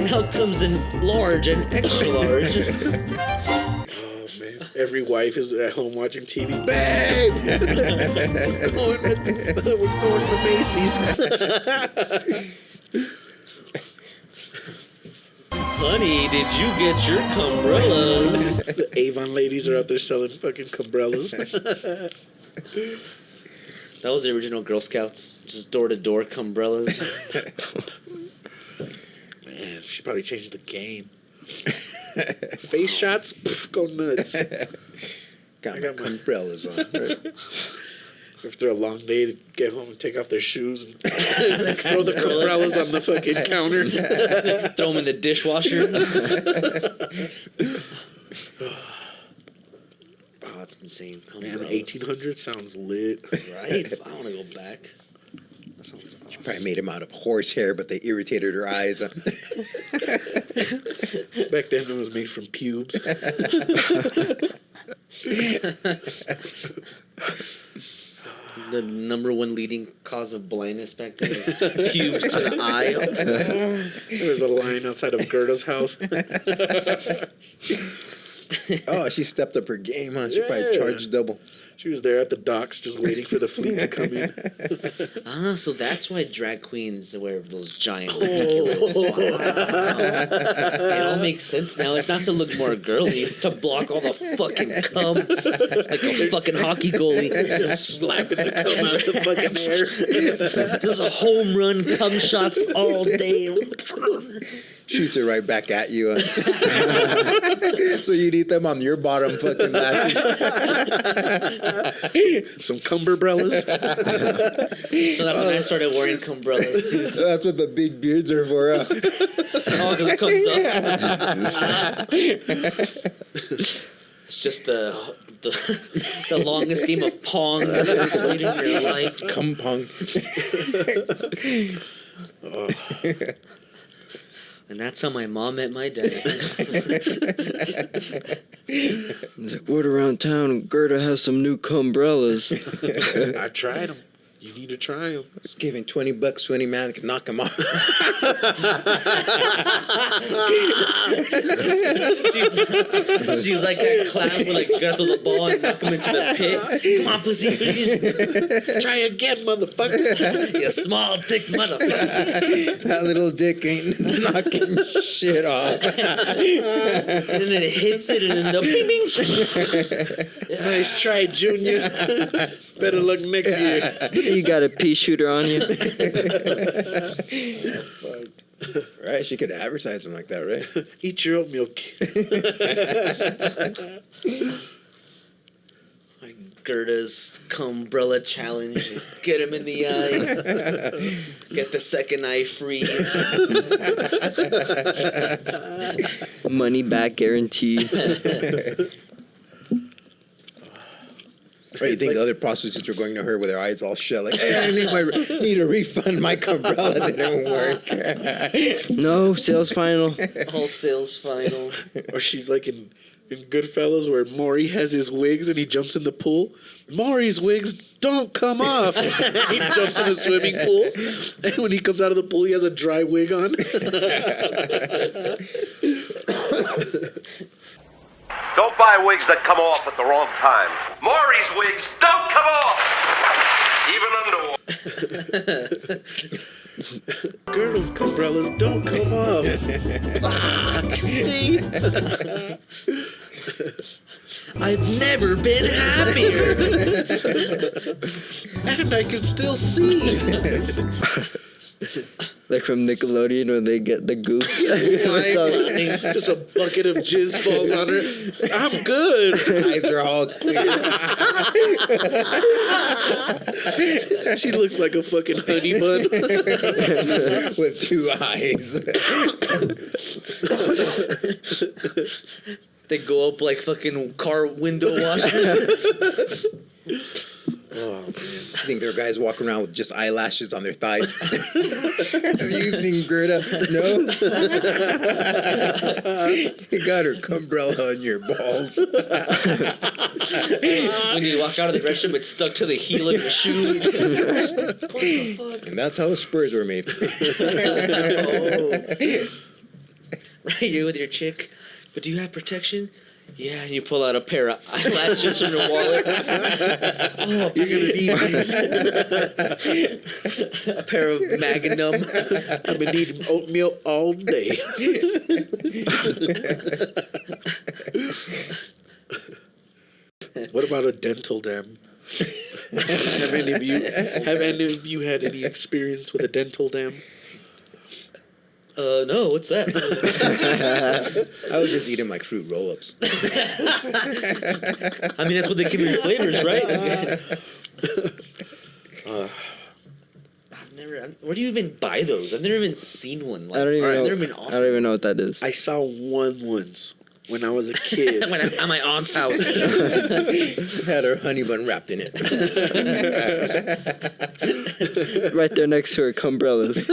now comes in large and extra large. Oh, man. Every wife is at home watching TV. Babe, we're going to Macy's. Honey, did you get your umbrellas? The Avon ladies are out there selling fucking umbrellas. That was the original Girl Scouts. Just door to door umbrellas. Man, she probably changed the game. Face shots, go nuts. Got I my got my- umbrellas on. After a long day, to get home and take off their shoes and throw the umbrellas on the fucking counter. Throw them in the dishwasher. Oh, that's insane. Man, the 1800s sounds lit. Right? I want to go back. That sounds awesome. Probably made them out of horsehair, but they irritated her eyes. Back then, it was made from pubes. The number one leading cause of blindness back then was pubes to the eye. There was a line outside of Gerda's house. Oh, she stepped up her game, huh? She probably Yeah. charged double. She was there at the docks just waiting for the fleet to come in. Ah, so that's why drag queens wear those giant ridiculous. It all makes sense now. It's not to look more girly, it's to block all the fucking cum like a fucking hockey goalie. Just slapping the cum out of the fucking air. Just a home run cum shots all day. Shoots it right back at you. So you'd eat them on your bottom fucking lashes. Some cumberbrellas. So that's when I started wearing cumbrellas too. So, That's what the big beards are for. oh, because it comes up. It's just the longest game of Pong you've ever played in your life. Cum pong. And that's how my mom met my dad. He's like, word around town, Gerda has some new umbrellas. I tried them. You need to try them. Just giving $20 to any man can knock him off. She's like that clown who like got to the ball and knock him into the pit. Come on, pussy. Try again, motherfucker. You small dick motherfucker. That little dick ain't knocking shit off. And then it hits it and then the bing bing. Nice try, Junior. Better luck next year. So you got a pea shooter on you? Right? She could advertise them like that, right? Eat your oatmeal. Like Gerda's cumbrella challenge. Get him in the eye. Get the second eye free. Money back guarantee. Right, you think other prostitutes are going to her with their eyes all shut, like, hey, I need a refund. My umbrella didn't work. No, sales final. Whole sales final. Or she's like in Goodfellas where Maury has his wigs and he jumps in the pool. Maury's wigs don't come off. He jumps in the swimming pool. And when he comes out of the pool, he has a dry wig on. Don't buy wigs that come off at the wrong time. Maury's wigs don't come off! Even underwater. Girdles, umbrellas don't come off. See? I've never been happier. And I can still see. Like from Nickelodeon when they get the goop. Just a bucket of jizz falls on her. I'm good. Eyes are all clear. She looks like a fucking honey bun. With two eyes. They go up like fucking car window washers. Oh, man. I think there are guys walking around with just eyelashes on their thighs. Have you seen Gerda? No? You got her umbrella on your balls. When you walk out of the restroom, it's stuck to the heel of your shoe. What the fuck? And that's how the Spurs were made. Oh. Right, you're with your chick, but do you have protection? Yeah, and you pull out a pair of eyelashes from your wallet. You're gonna need these. A pair of Magnum. I've been eating oatmeal all day. What about a dental dam? Have any of you had any experience with a dental dam? No, what's that? I would just eat them like fruit roll-ups. I mean, that's what they give in flavors, right? I've never. Where do you even buy those? I've never even seen one. Like, I don't even I've know. never been I offered. don't even know what that is. I saw one once when I was a kid. When I'm at my aunt's house. Had her honey bun wrapped in it. Right there next to her umbrellas.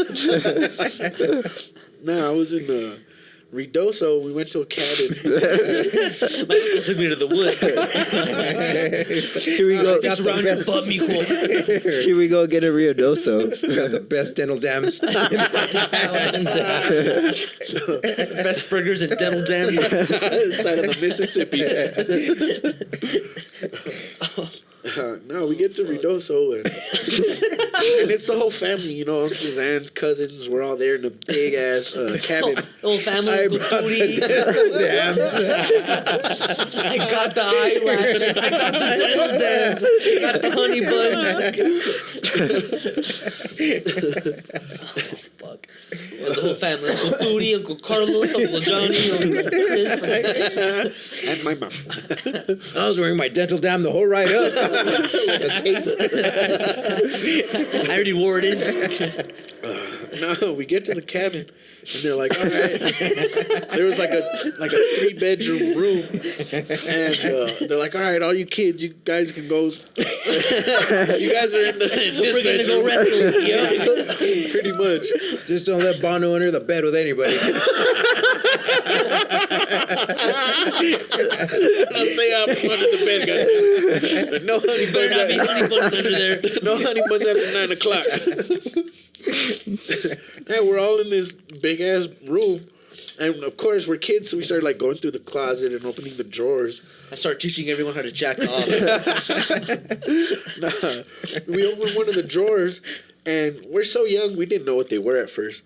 No, I was in Redoso. We went to a cabin. My uncle took me to the woods. Here we go. Just around your butt, Mijo. Here we go get a Rio Doso. Got the best dental dams. Best burgers and dental dams. Side of the Mississippi. No, we get to Redoso and it's the whole family, you know, uncles, aunts, cousins. We're all there in a big ass cabin. Old family. I Uncle brought Tootie. the dental dams. I got the eyelashes. I got the dental dams. I got the honey buns. Oh, fuck. Well, the whole family. Uncle Tootie, Uncle Carlos, Uncle Johnny, Uncle Chris. And my mom. I was wearing my dental dam the whole ride up. I already wore it in. No, we get to the cabin and they're like, all right. There was like a 3-bedroom room, and they're like, all right, all you kids, you guys can go. You guys are in this We're gonna bedroom. go wrestle. Yeah. Pretty much. Just don't let Bono enter the bed with anybody. I'll say I'm under the bed, guys. No honey Better not be buns. honey buns under there. No honey buns after 9 o'clock. And we're all in this big ass room, and of course we're kids, so we started like going through the closet and opening the drawers. I start teaching everyone how to jack off. Nah, we opened one of the drawers, and we're so young we didn't know what they were at first.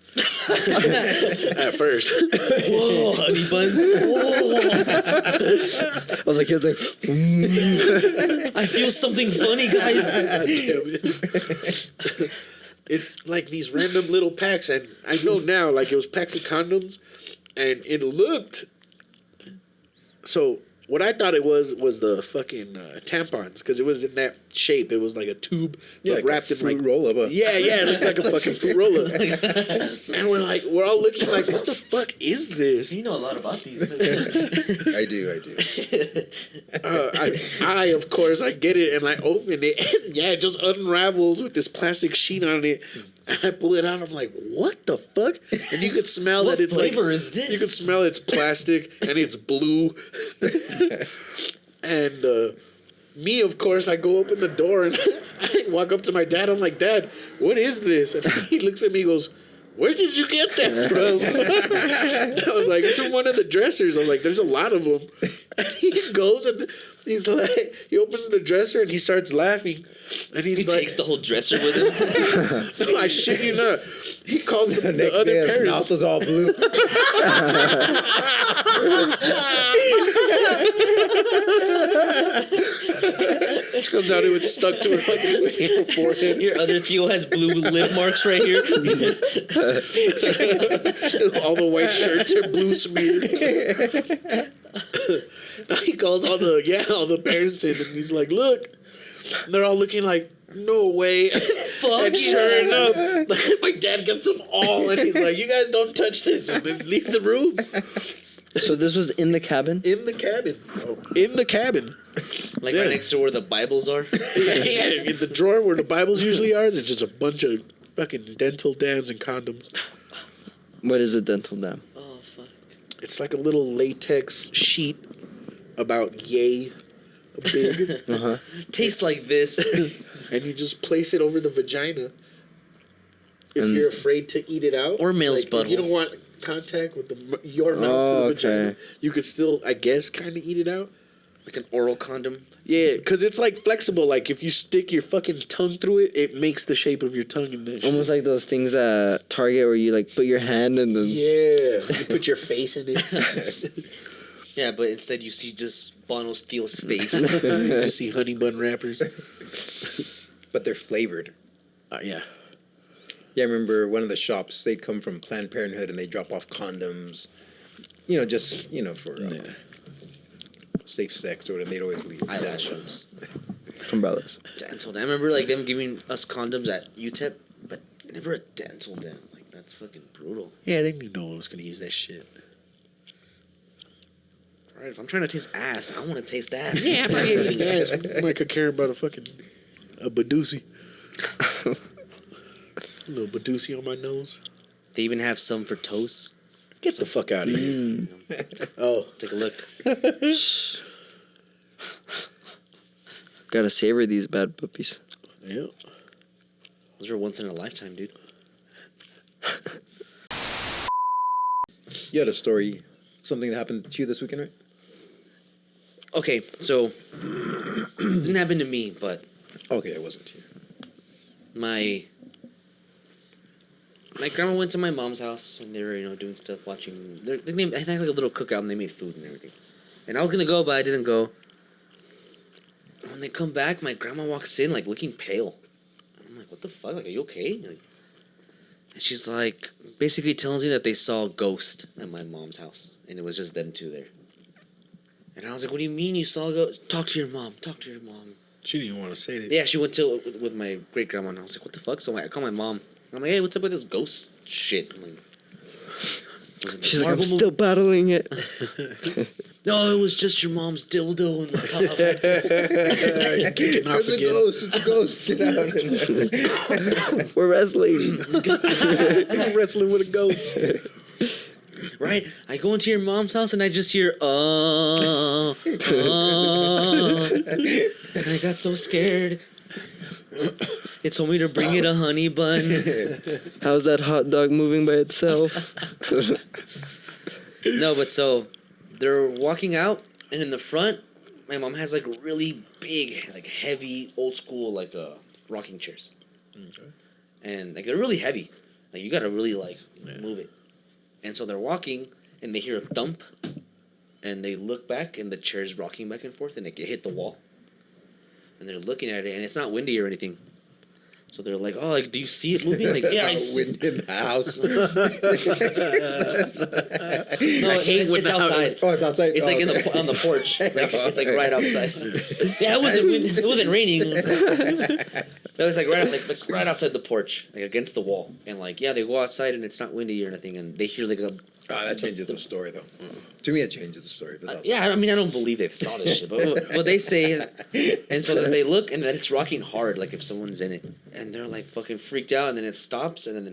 At first, Whoa, honey buns. Whoa. All the kids like, I feel something funny, guys. God damn it. It's like these random little packs, and I know now, like it was packs of condoms, and it looked. So what I thought it was the fucking tampons, because it was in that shape. It was like a tube, Yeah, but like wrapped a in fruit like roll-up. Yeah, it looks like a fucking fruit roll-up. And we're all looking like, what the fuck is this? You know a lot about these. I do. I of course I get it and I open it and yeah, it just unravels with this plastic sheet on it. And I pull it out. I'm like, what the fuck? And you could smell What that it's flavor like is this? You could smell it's plastic and it's blue. And me, of course, I go open the door and I walk up to my dad. I'm like, Dad, what is this? And he looks at me and goes, where did you get that from? I was like, it's in one of the dressers. I'm like, there's a lot of them. And he goes and he's like, he opens the dresser and he starts laughing. And he's He like, takes the whole dresser with him. no, I shit you not. He calls the Next other day, his parents. mouth was all blue. Comes out, it was stuck to her fucking forehead. Your other Theo has blue lip marks right here. All the white shirts are blue smeared. Now he calls all the parents in and he's like, look. And they're all looking like, no way. And sure enough, my dad gets them all and he's like, you guys don't touch this and then leave the room. so this was in the cabin? In the cabin. Oh, in the cabin. Like Yeah. right next to where the Bibles are. Yeah, in the drawer where the Bibles usually are, there's just a bunch of fucking dental dams and condoms. What is a dental dam? Oh, fuck. It's like a little latex sheet about yay big. Tastes like this. And you just place it over the vagina if And- you're afraid to eat it out. Or male's Like, if you butthole. don't want contact with your mouth to the vagina, okay. you could still, I guess, kind of eat it out. Like an oral condom. Yeah, because it's like flexible. Like if you stick your fucking tongue through it, it makes the shape of your tongue in there. Almost like those things at Target where you like put your hand and then. Yeah, you put your face in it. Yeah, but instead you see just Bono Steele's face. You see honey bun wrappers. But they're flavored. Yeah. Yeah, I remember one of the shops, they'd come from Planned Parenthood and they drop off condoms, you know, just, you know, for safe sex or whatever. They'd always leave Eyelashes. Umbrellas. Dental dam. I remember like them giving us condoms at UTEP, but never a dental dam. Like that's fucking brutal. Yeah, they knew no one was gonna use that shit. Right? If I'm trying to taste ass, I want to taste ass. Yeah, I'm not eating ass. I could care about a Badusi. A little Badusi on my nose. They even have some for toes. Get the fuck out of here. Oh. Take a look. Gotta savor these bad puppies. Yeah. Those are once in a lifetime, dude. You had a story, something that happened to you this weekend, right? Okay, so didn't happen to me, but Okay, it wasn't to you. my grandma went to my mom's house and they were, you know, doing stuff, watching. I think like a little cookout and they made food and everything. And I was gonna go, but I didn't go. When they come back, my grandma walks in like looking pale. I'm like, "What the fuck? Like, are you okay?" Like, and she's like, basically tells me that they saw a ghost at my mom's house, and it was just them two there. And I was like, "What do you mean you saw a ghost? Talk to your mom. Talk to your mom." She didn't even want to say that. Yeah, she went to with my great grandma, and I was like, "What the fuck?" So I called my mom. I'm like, "Hey, what's up with this ghost shit?" I'm like, "Was it the She's like, I'm Marvel still battling it. No, it was just your mom's dildo in the top. Kicking off It's a again. ghost, it's a ghost, get out. We're wrestling. I'm wrestling with a ghost. Right? I go into your mom's house and I just hear, and I got so scared. It told me to bring it a honey bun. How's that hot dog moving by itself? No, but so they're walking out, and in the front, my mom has like really big, like heavy, old school, like rocking chairs. Okay. And like they're really heavy. Like you gotta really like move it. And so they're walking, and they hear a thump, and they look back, and the chair's rocking back and forth, and it hit the wall. And they're looking at it, and it's not windy or anything. So they're like, "Oh, like, do you see it moving?" Like, yeah, I see. Wind in the house. No, it's outside. Oh, it's outside? It's like on the porch. Like, it's like right outside. Yeah, it wasn't raining. That was like right outside the porch, like against the wall. And like, yeah, they go outside and it's not windy or anything, and they hear like a. Oh, that changes the story, though. To me, it changes the story. But that's Yeah, I mean, I don't believe they saw this shit, but they say, and so that they look, and then it's rocking hard, like if someone's in it, and they're like fucking freaked out, and then it stops, and then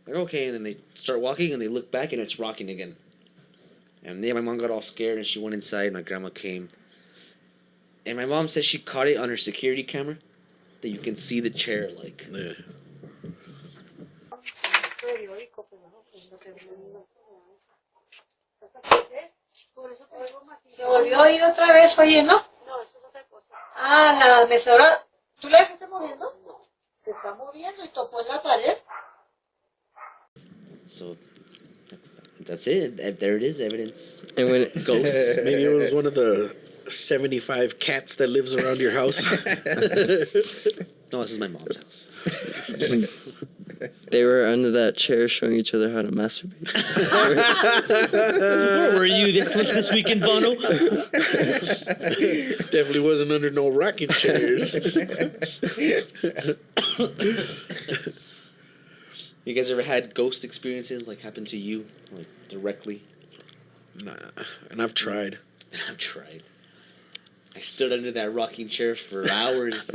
they're like, okay, and then they start walking, and they look back, and it's rocking again. And yeah, my mom got all scared, and she went inside. My grandma came, and my mom says she caught it on her security camera, that you can see the chair like. Yeah. Se volvió a ir otra vez, oye, ¿no? No, eso es otra cosa. Ah, la mecedora. ¿Tú la dejaste moviendo? No. Se está moviendo y topó en la pared. So, that's it. There it is, evidence. And when Ghosts. Maybe it was one of the 75 cats that lives around your house. No, this is my mom's house. they were under that chair showing each other how to masturbate. Where were you this weekend, Bono? Definitely wasn't under no rocking chairs. You guys ever had ghost experiences like happen to you, like directly? Nah, and I've tried. I've tried. I stood under that rocking chair for hours.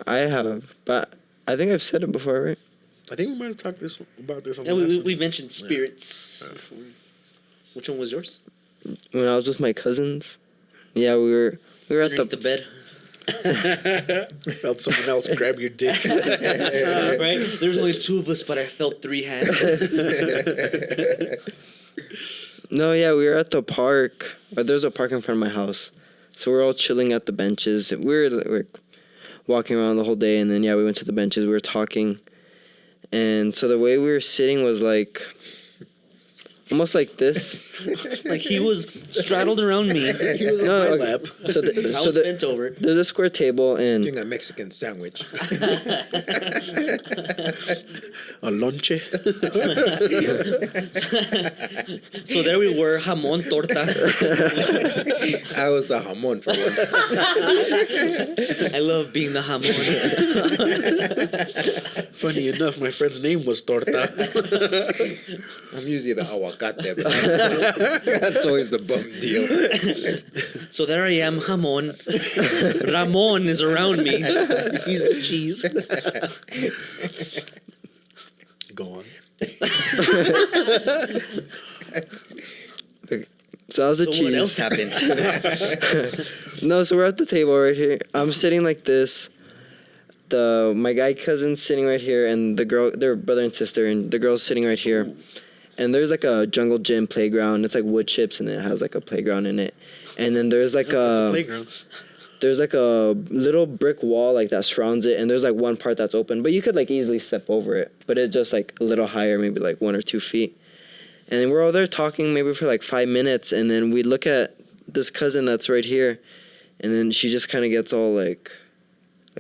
I have, but I think I've said it before, right? I think we might have talked about this on Yeah, the last we one. mentioned spirits before. Which one was yours? When I was with my cousins. Yeah, we were at Underneath the bed. Felt someone else grab your dick. Right? There's only two of us, but I felt three hands. No, yeah, we were at the park. Or there's a park in front of my house. So we're all chilling at the benches. We were like walking around the whole day, and then, yeah, we went to the benches. We were talking. And so the way we were sitting was like almost like this. Like he was straddled around me. He was on my lap. So, I was bent over. there's a square table, and Doing a Mexican sandwich. A lonche. So there we were, jamón, torta. I was a jamon for once. I love being the jamón. Funny enough, my friend's name was Torta. I'm usually the aguacate, but that's always the bum deal. So there I am, jamón. Ramon is around me. He's the cheese. Go on. so I was a So cheese. what else happened? No, so we're at the table right here. I'm sitting like this. My guy cousin's sitting right here, and the girl, they're brother and sister, and the girl's sitting right here. And there's like a jungle gym playground. It's like wood chips, and it has like a playground in it. And then there's like It's a playground. there's like a little brick wall like that surrounds it, and there's like one part that's open, but you could like easily step over it. But it's just like a little higher, maybe like 1 or 2 feet. And then we're all there talking maybe for like 5 minutes, and then we look at this cousin that's right here, and then she just kind of gets all like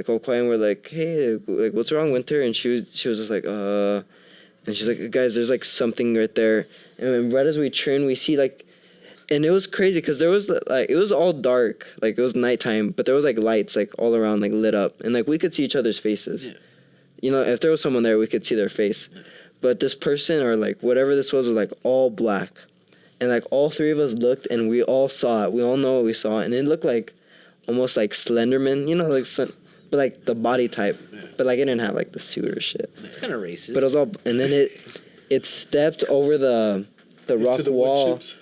all quiet, and we're like, hey, like what's wrong, Winter? And she was just like, and she's like, guys, there's like something right there. And then right as we turn, we see like, and it was crazy because there was like, it was all dark, like it was nighttime, but there was like lights like all around, like lit up, and like we could see each other's faces. Yeah. You know, if there was someone there, we could see their face. But this person or like whatever this was like all black, and like all three of us looked, and we all saw it. We all know what we saw, and it looked like almost like Slenderman, you know, like but like the body type, but like it didn't have like the suit or shit. That's kind of racist. But it was all, and then it stepped over the rock Into the wall. wood chips.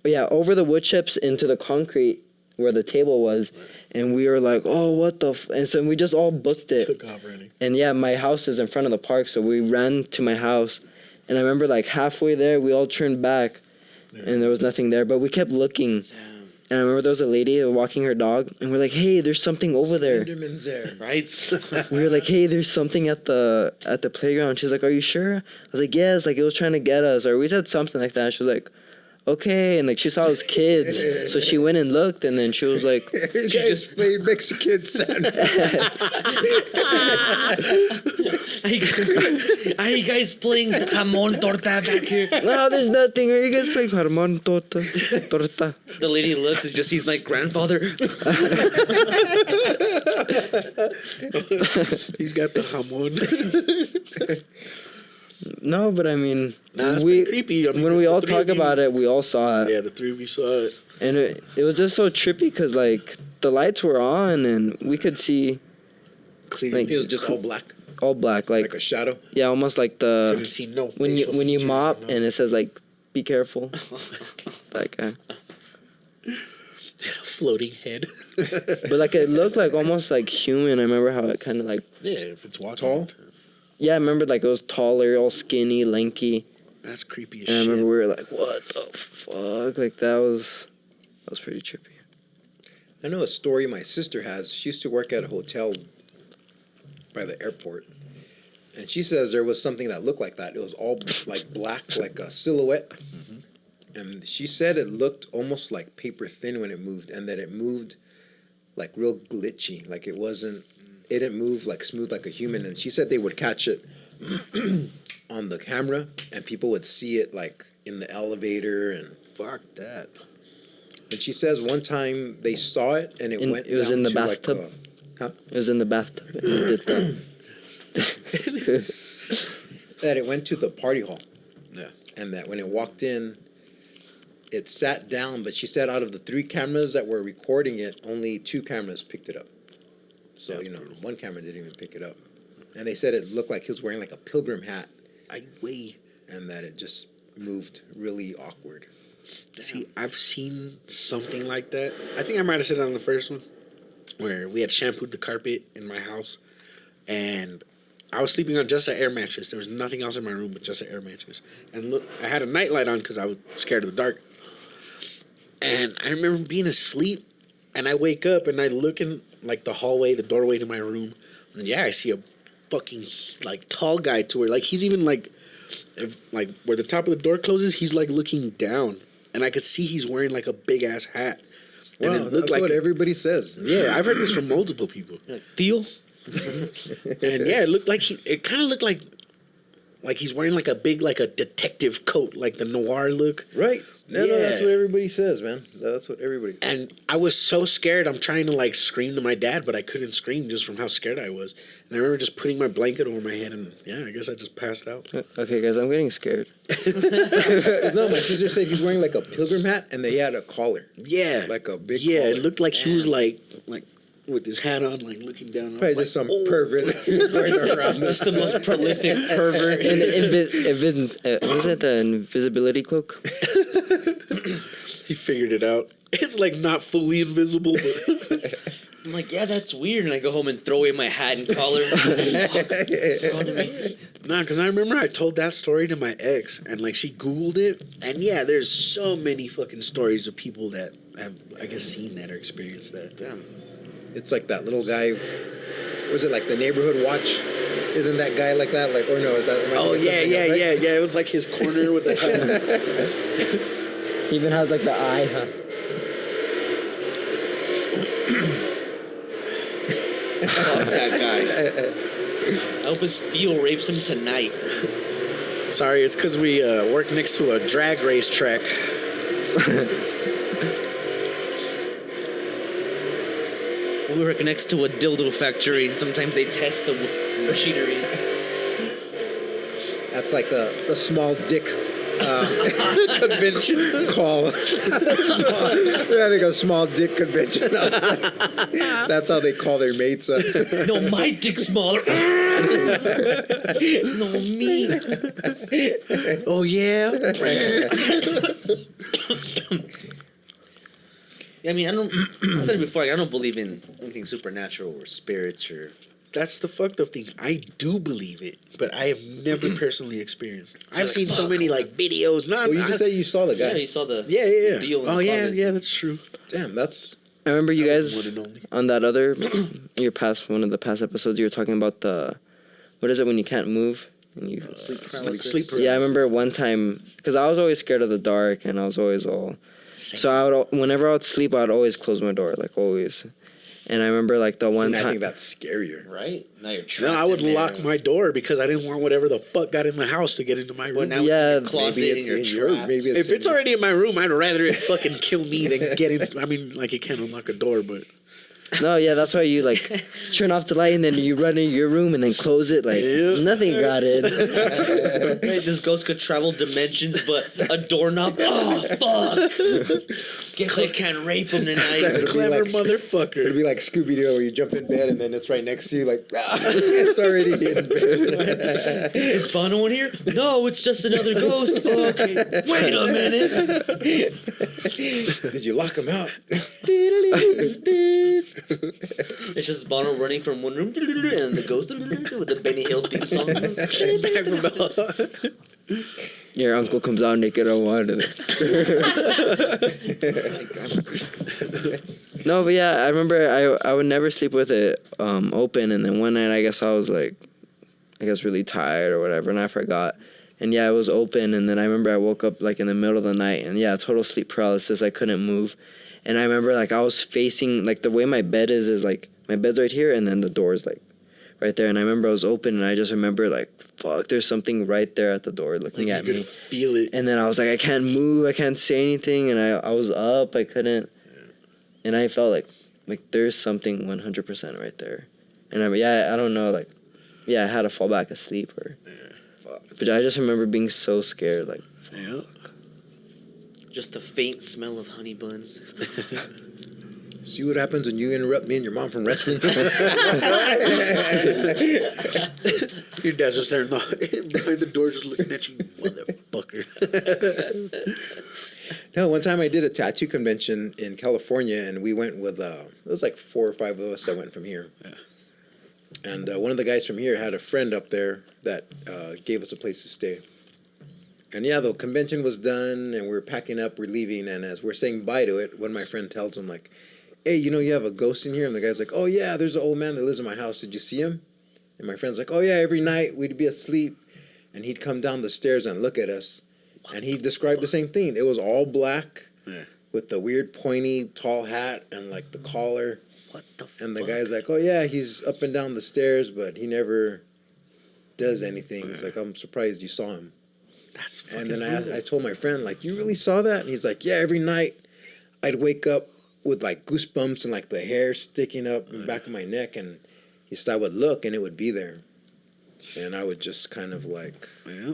Yeah, over the wood chips into the concrete where the table was, and we were like, "Oh, what the?" And so we just all booked it. Took off running. And yeah, my house is in front of the park, so we ran to my house, and I remember like halfway there, we all turned back, and there was nothing there, but we kept looking. And I remember there was a lady walking her dog, and we're like, "Hey, there's something over there." Slenderman's there. Right? We were like, "Hey, there's something at the playground." She's like, "Are you sure?" I was like, "Yes." Like it was trying to get us, or we said something like that. She was like, "Okay," and like she saw it was kids, so she went and looked, and then she was like, You guys just played Mexican sandwich. Are you guys playing jamón torta back here? "No, there's nothing. Are you guys playing Harmon torta?" The lady looks and just sees my grandfather. He's got the jamon. No, but I mean, Nah, it's we pretty creepy. I mean, when we the all three talk of you- about it, we all saw it, Yeah, the three of you saw it. and it was just so trippy because like the lights were on, and we could see Clearly. Like- It was just all black, all black, like a shadow. yeah, almost like couldn't see no when you facial mop features, and it says like be careful, that guy. Had a floating head. But like it looked like almost like human. I remember how it kind of like, Yeah, if it's walking. Tall? yeah, I remember like it was taller, all skinny, lanky. That's creepy as And I shit. remember we were like, what the fuck? Like that was pretty trippy. I know a story my sister has. She used to work at a hotel by the airport, and she says there was something that looked like that. It was all like black, like a silhouette. And she said it looked almost like paper thin when it moved, and that it moved like real glitchy, like it didn't move like smooth like a human. And she said they would catch it on the camera, and people would see it like in the elevator. And Fuck that. and she says one time they saw it, and it went. It was down in the to, like, bathtub. huh? It was in the bathtub. And it did that. That it went to the party hall. Yeah. And that when it walked in, it sat down, but she said out of the 3 cameras that were recording it, only 2 cameras picked it up. So, That's brutal. one camera didn't even pick it up. And they said it looked like he was wearing like a pilgrim hat, I wait. and that it just moved really awkward. See, I've seen something like that. I think I might have said it on the first one. where we had shampooed the carpet in my house, and I was sleeping on just an air mattress. There was nothing else in my room but just an air mattress. And look, I had a nightlight on because I was scared of the dark. And I remember being asleep, and I wake up and I look in like the hallway, the doorway to my room, and yeah, I see a fucking like tall guy to where like he's even like, like where the top of the door closes, he's like looking down, and I could see he's wearing like a big ass hat. And Wow, it looked that's like what everybody says. yeah, I've heard this from multiple people. Theo? And yeah, it looked like it kind of looked like he's wearing like a big like a detective coat, like the noir look. Right. No, Yeah. that's what everybody says, man. That's what everybody says. And I was so scared. I'm trying to like scream to my dad, but I couldn't scream just from how scared I was. And I remember just putting my blanket over my head, and yeah, I guess I just passed out. Okay, guys, I'm getting scared. No, my sister said he's wearing like a pilgrim hat, and they had a collar. Yeah, Like a big yeah. collar. It looked like he was like with his hat on, like looking down. Probably just some pervert going around. Just the most prolific pervert. Was it the invisibility cloak? He figured it out. It's like not fully invisible, but I'm like, yeah, that's weird. And I go home and throw away my hat and collar. nah. Because I remember I told that story to my ex, and like she Googled it, and yeah, there's so many fucking stories of people that have, I guess, seen that or experienced that. Damn. It's like that little guy. Was it like the neighborhood watch? Isn't that guy like that? Like, or no? Is that? Oh yeah. It was like his corner with the hat. He even has like the eye, huh? Fuck that guy. I hope his Theo rapes him tonight. Sorry, it's because we work next to a drag race track. We work next to a dildo factory, and sometimes they test the machinery. That's like the small dick Convention. call. They're having a small dick convention. That's how they call their mates. No, my dick's smaller. No, me. Oh yeah. I mean, I said it before, I don't believe in anything supernatural or spirits or... That's the fucked up thing. I do believe it, but I have never personally experienced it. I've seen so many like videos. Well, you just say you saw the guy. Yeah, you saw the yeah. deal in the Oh yeah, closet. yeah, that's true. Damn, that's. I remember you That was guys one and only. on that other one of the past episodes. You were talking about the what is it when you can't move and you Sleep Like paralysis. sleep paralysis. Yeah, I remember one time because I was always scared of the dark and I was always all. So I would whenever I would sleep, I'd always close my door, like always. And I remember like the one I time. think that's scarier. Right? Now you're trapped No, I would in there. lock my door because I didn't want whatever the fuck got in the house to get into my Well, room. now Yeah, it's in your closet Maybe and it's you're in your. trapped. Maybe If it's already in my room, I'd rather it fucking kill me than get in. I mean, like it can't unlock a door, but No, yeah, that's why you like turn off the light and then you run into your room and then close it like Yeah. nothing got in. Right, this ghost could travel dimensions, but a doorknob. Oh fuck! Guess I can't rape him tonight. clever like- It'd motherfucker. be like Scooby Doo, where you jump in bed and then it's right next to you, like it's already in bed. Is Bono in here? No, it's just another ghost. Oh, okay. Wait a minute. Did you lock him out? It's just Bono running from one room and the ghost with the Benny Hill theme song. Your uncle comes out naked on one. No, but yeah, I remember I would never sleep with it open, and then one night I guess I was like, really tired or whatever, and I forgot. And yeah, it was open, and then I remember I woke up like in the middle of the night, and yeah, total sleep paralysis. I couldn't move, and I remember like I was facing like the way my bed is like my bed's right here, and then the door's like right there. And I remember I was open, and I just remember like, fuck, there's something right there at the door looking You at could me. feel it. And then I was like, I can't move, I can't say anything, and I was up, I couldn't, and I felt like there's something 100% right there, and I don't know, like, yeah, I had to fall back asleep or, but I just remember being so scared, like, Yeah. Just the faint smell of honey buns. See what happens when you interrupt me and your mom from wrestling? Your dad's just there behind the door just looking at you, motherfucker. Hell, one time I did a tattoo convention in California, and we went with it was like 4 or 5 of us that went from here. Yeah. And one of the guys from here had a friend up there that gave us a place to stay. And yeah, the convention was done, and we're packing up, we're leaving, and as we're saying bye to it, one of my friend tells him like, "Hey, you know you have a ghost in here?" And the guy's like, "Oh yeah, there's an old man that lives in my house. Did you see him?" And my friend's like, "Oh yeah, every night we'd be asleep, and he'd come down the stairs and look at us." And he described the same thing. It was all black, with the weird pointy tall hat and like the collar. What the fuck? And the guy's like, "Oh yeah, he's up and down the stairs, but he never does anything." It's like, "I'm surprised you saw him." That's fucking And then brutal. I told my friend, like, "You really saw that?" And he's like, "Yeah, every night I'd wake up with like goosebumps and like the hair sticking up in the back of my neck, and he said I would look and it would be there, and I would just kind of like, Yeah.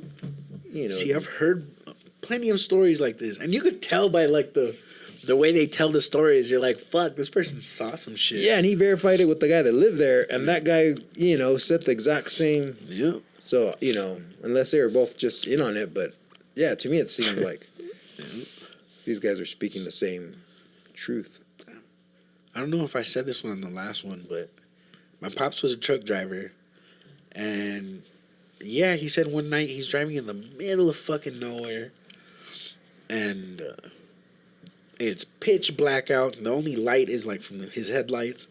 you know." See, I've heard plenty of stories like this, and you could tell by like the way they tell the stories. You're like, "Fuck, this person saw some shit." Yeah, and he verified it with the guy that lived there, and that guy, you know, said the exact same. Yeah. So, you know, unless they were both just in on it, but yeah, to me it seemed like these guys are speaking the same truth. I don't know if I said this one on the last one, but my pops was a truck driver, and yeah, he said one night he's driving in the middle of fucking nowhere, and it's pitch black out, and the only light is like from his headlights,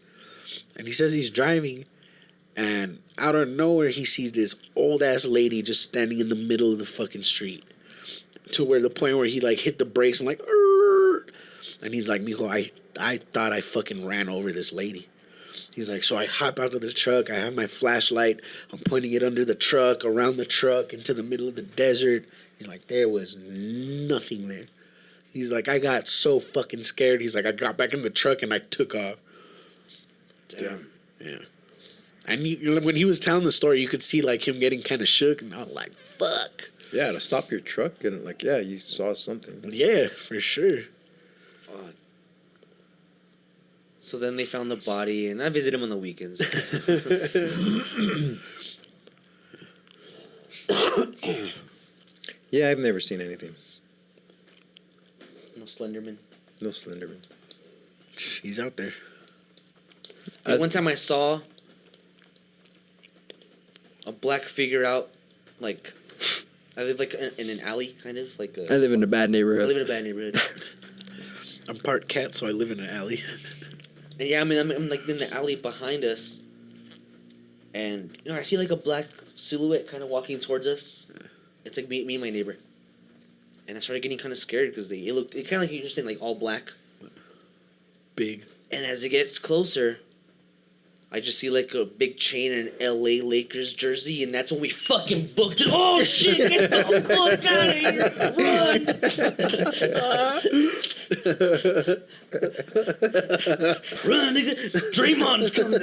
and he says he's driving, and out of nowhere he sees this old ass lady just standing in the middle of the fucking street, to where the point where he like hit the brakes and like, "Arr!" And he's like, "Mijo, I thought I fucking ran over this lady." He's like, "So I hop out of the truck, I have my flashlight, I'm pointing it under the truck, around the truck, into the middle of the desert." He's like, "There was nothing there." He's like, "I got so fucking scared." He's like, "I got back in the truck and I took off." Damn. Yeah. And when he was telling the story, you could see like him getting kind of shook, and I was like, "Fuck." Yeah, to stop your truck and like, yeah, you saw something. Yeah, for sure. Fuck. So then they found the body, and I visit him on the weekends. Yeah, I've never seen anything. No Slenderman. No Slenderman. He's out there. Like, one time I saw a black figure out, like, I live like in an alley, kind of like. I live in a bad I neighborhood. live in a bad neighborhood. I'm part cat, so I live in an alley. And yeah, I mean, I'm like in the alley behind us, and you know, I see like a black silhouette kind of walking towards us. It's like me and my neighbor. And I started getting kind of scared because it kind of like you're saying, like all black. Big. And as it gets closer, I just see like a big chain and an LA Lakers jersey, and that's when we fucking booked it. Oh shit, get the fuck out of here! Run! Run, nigga! Draymond's coming!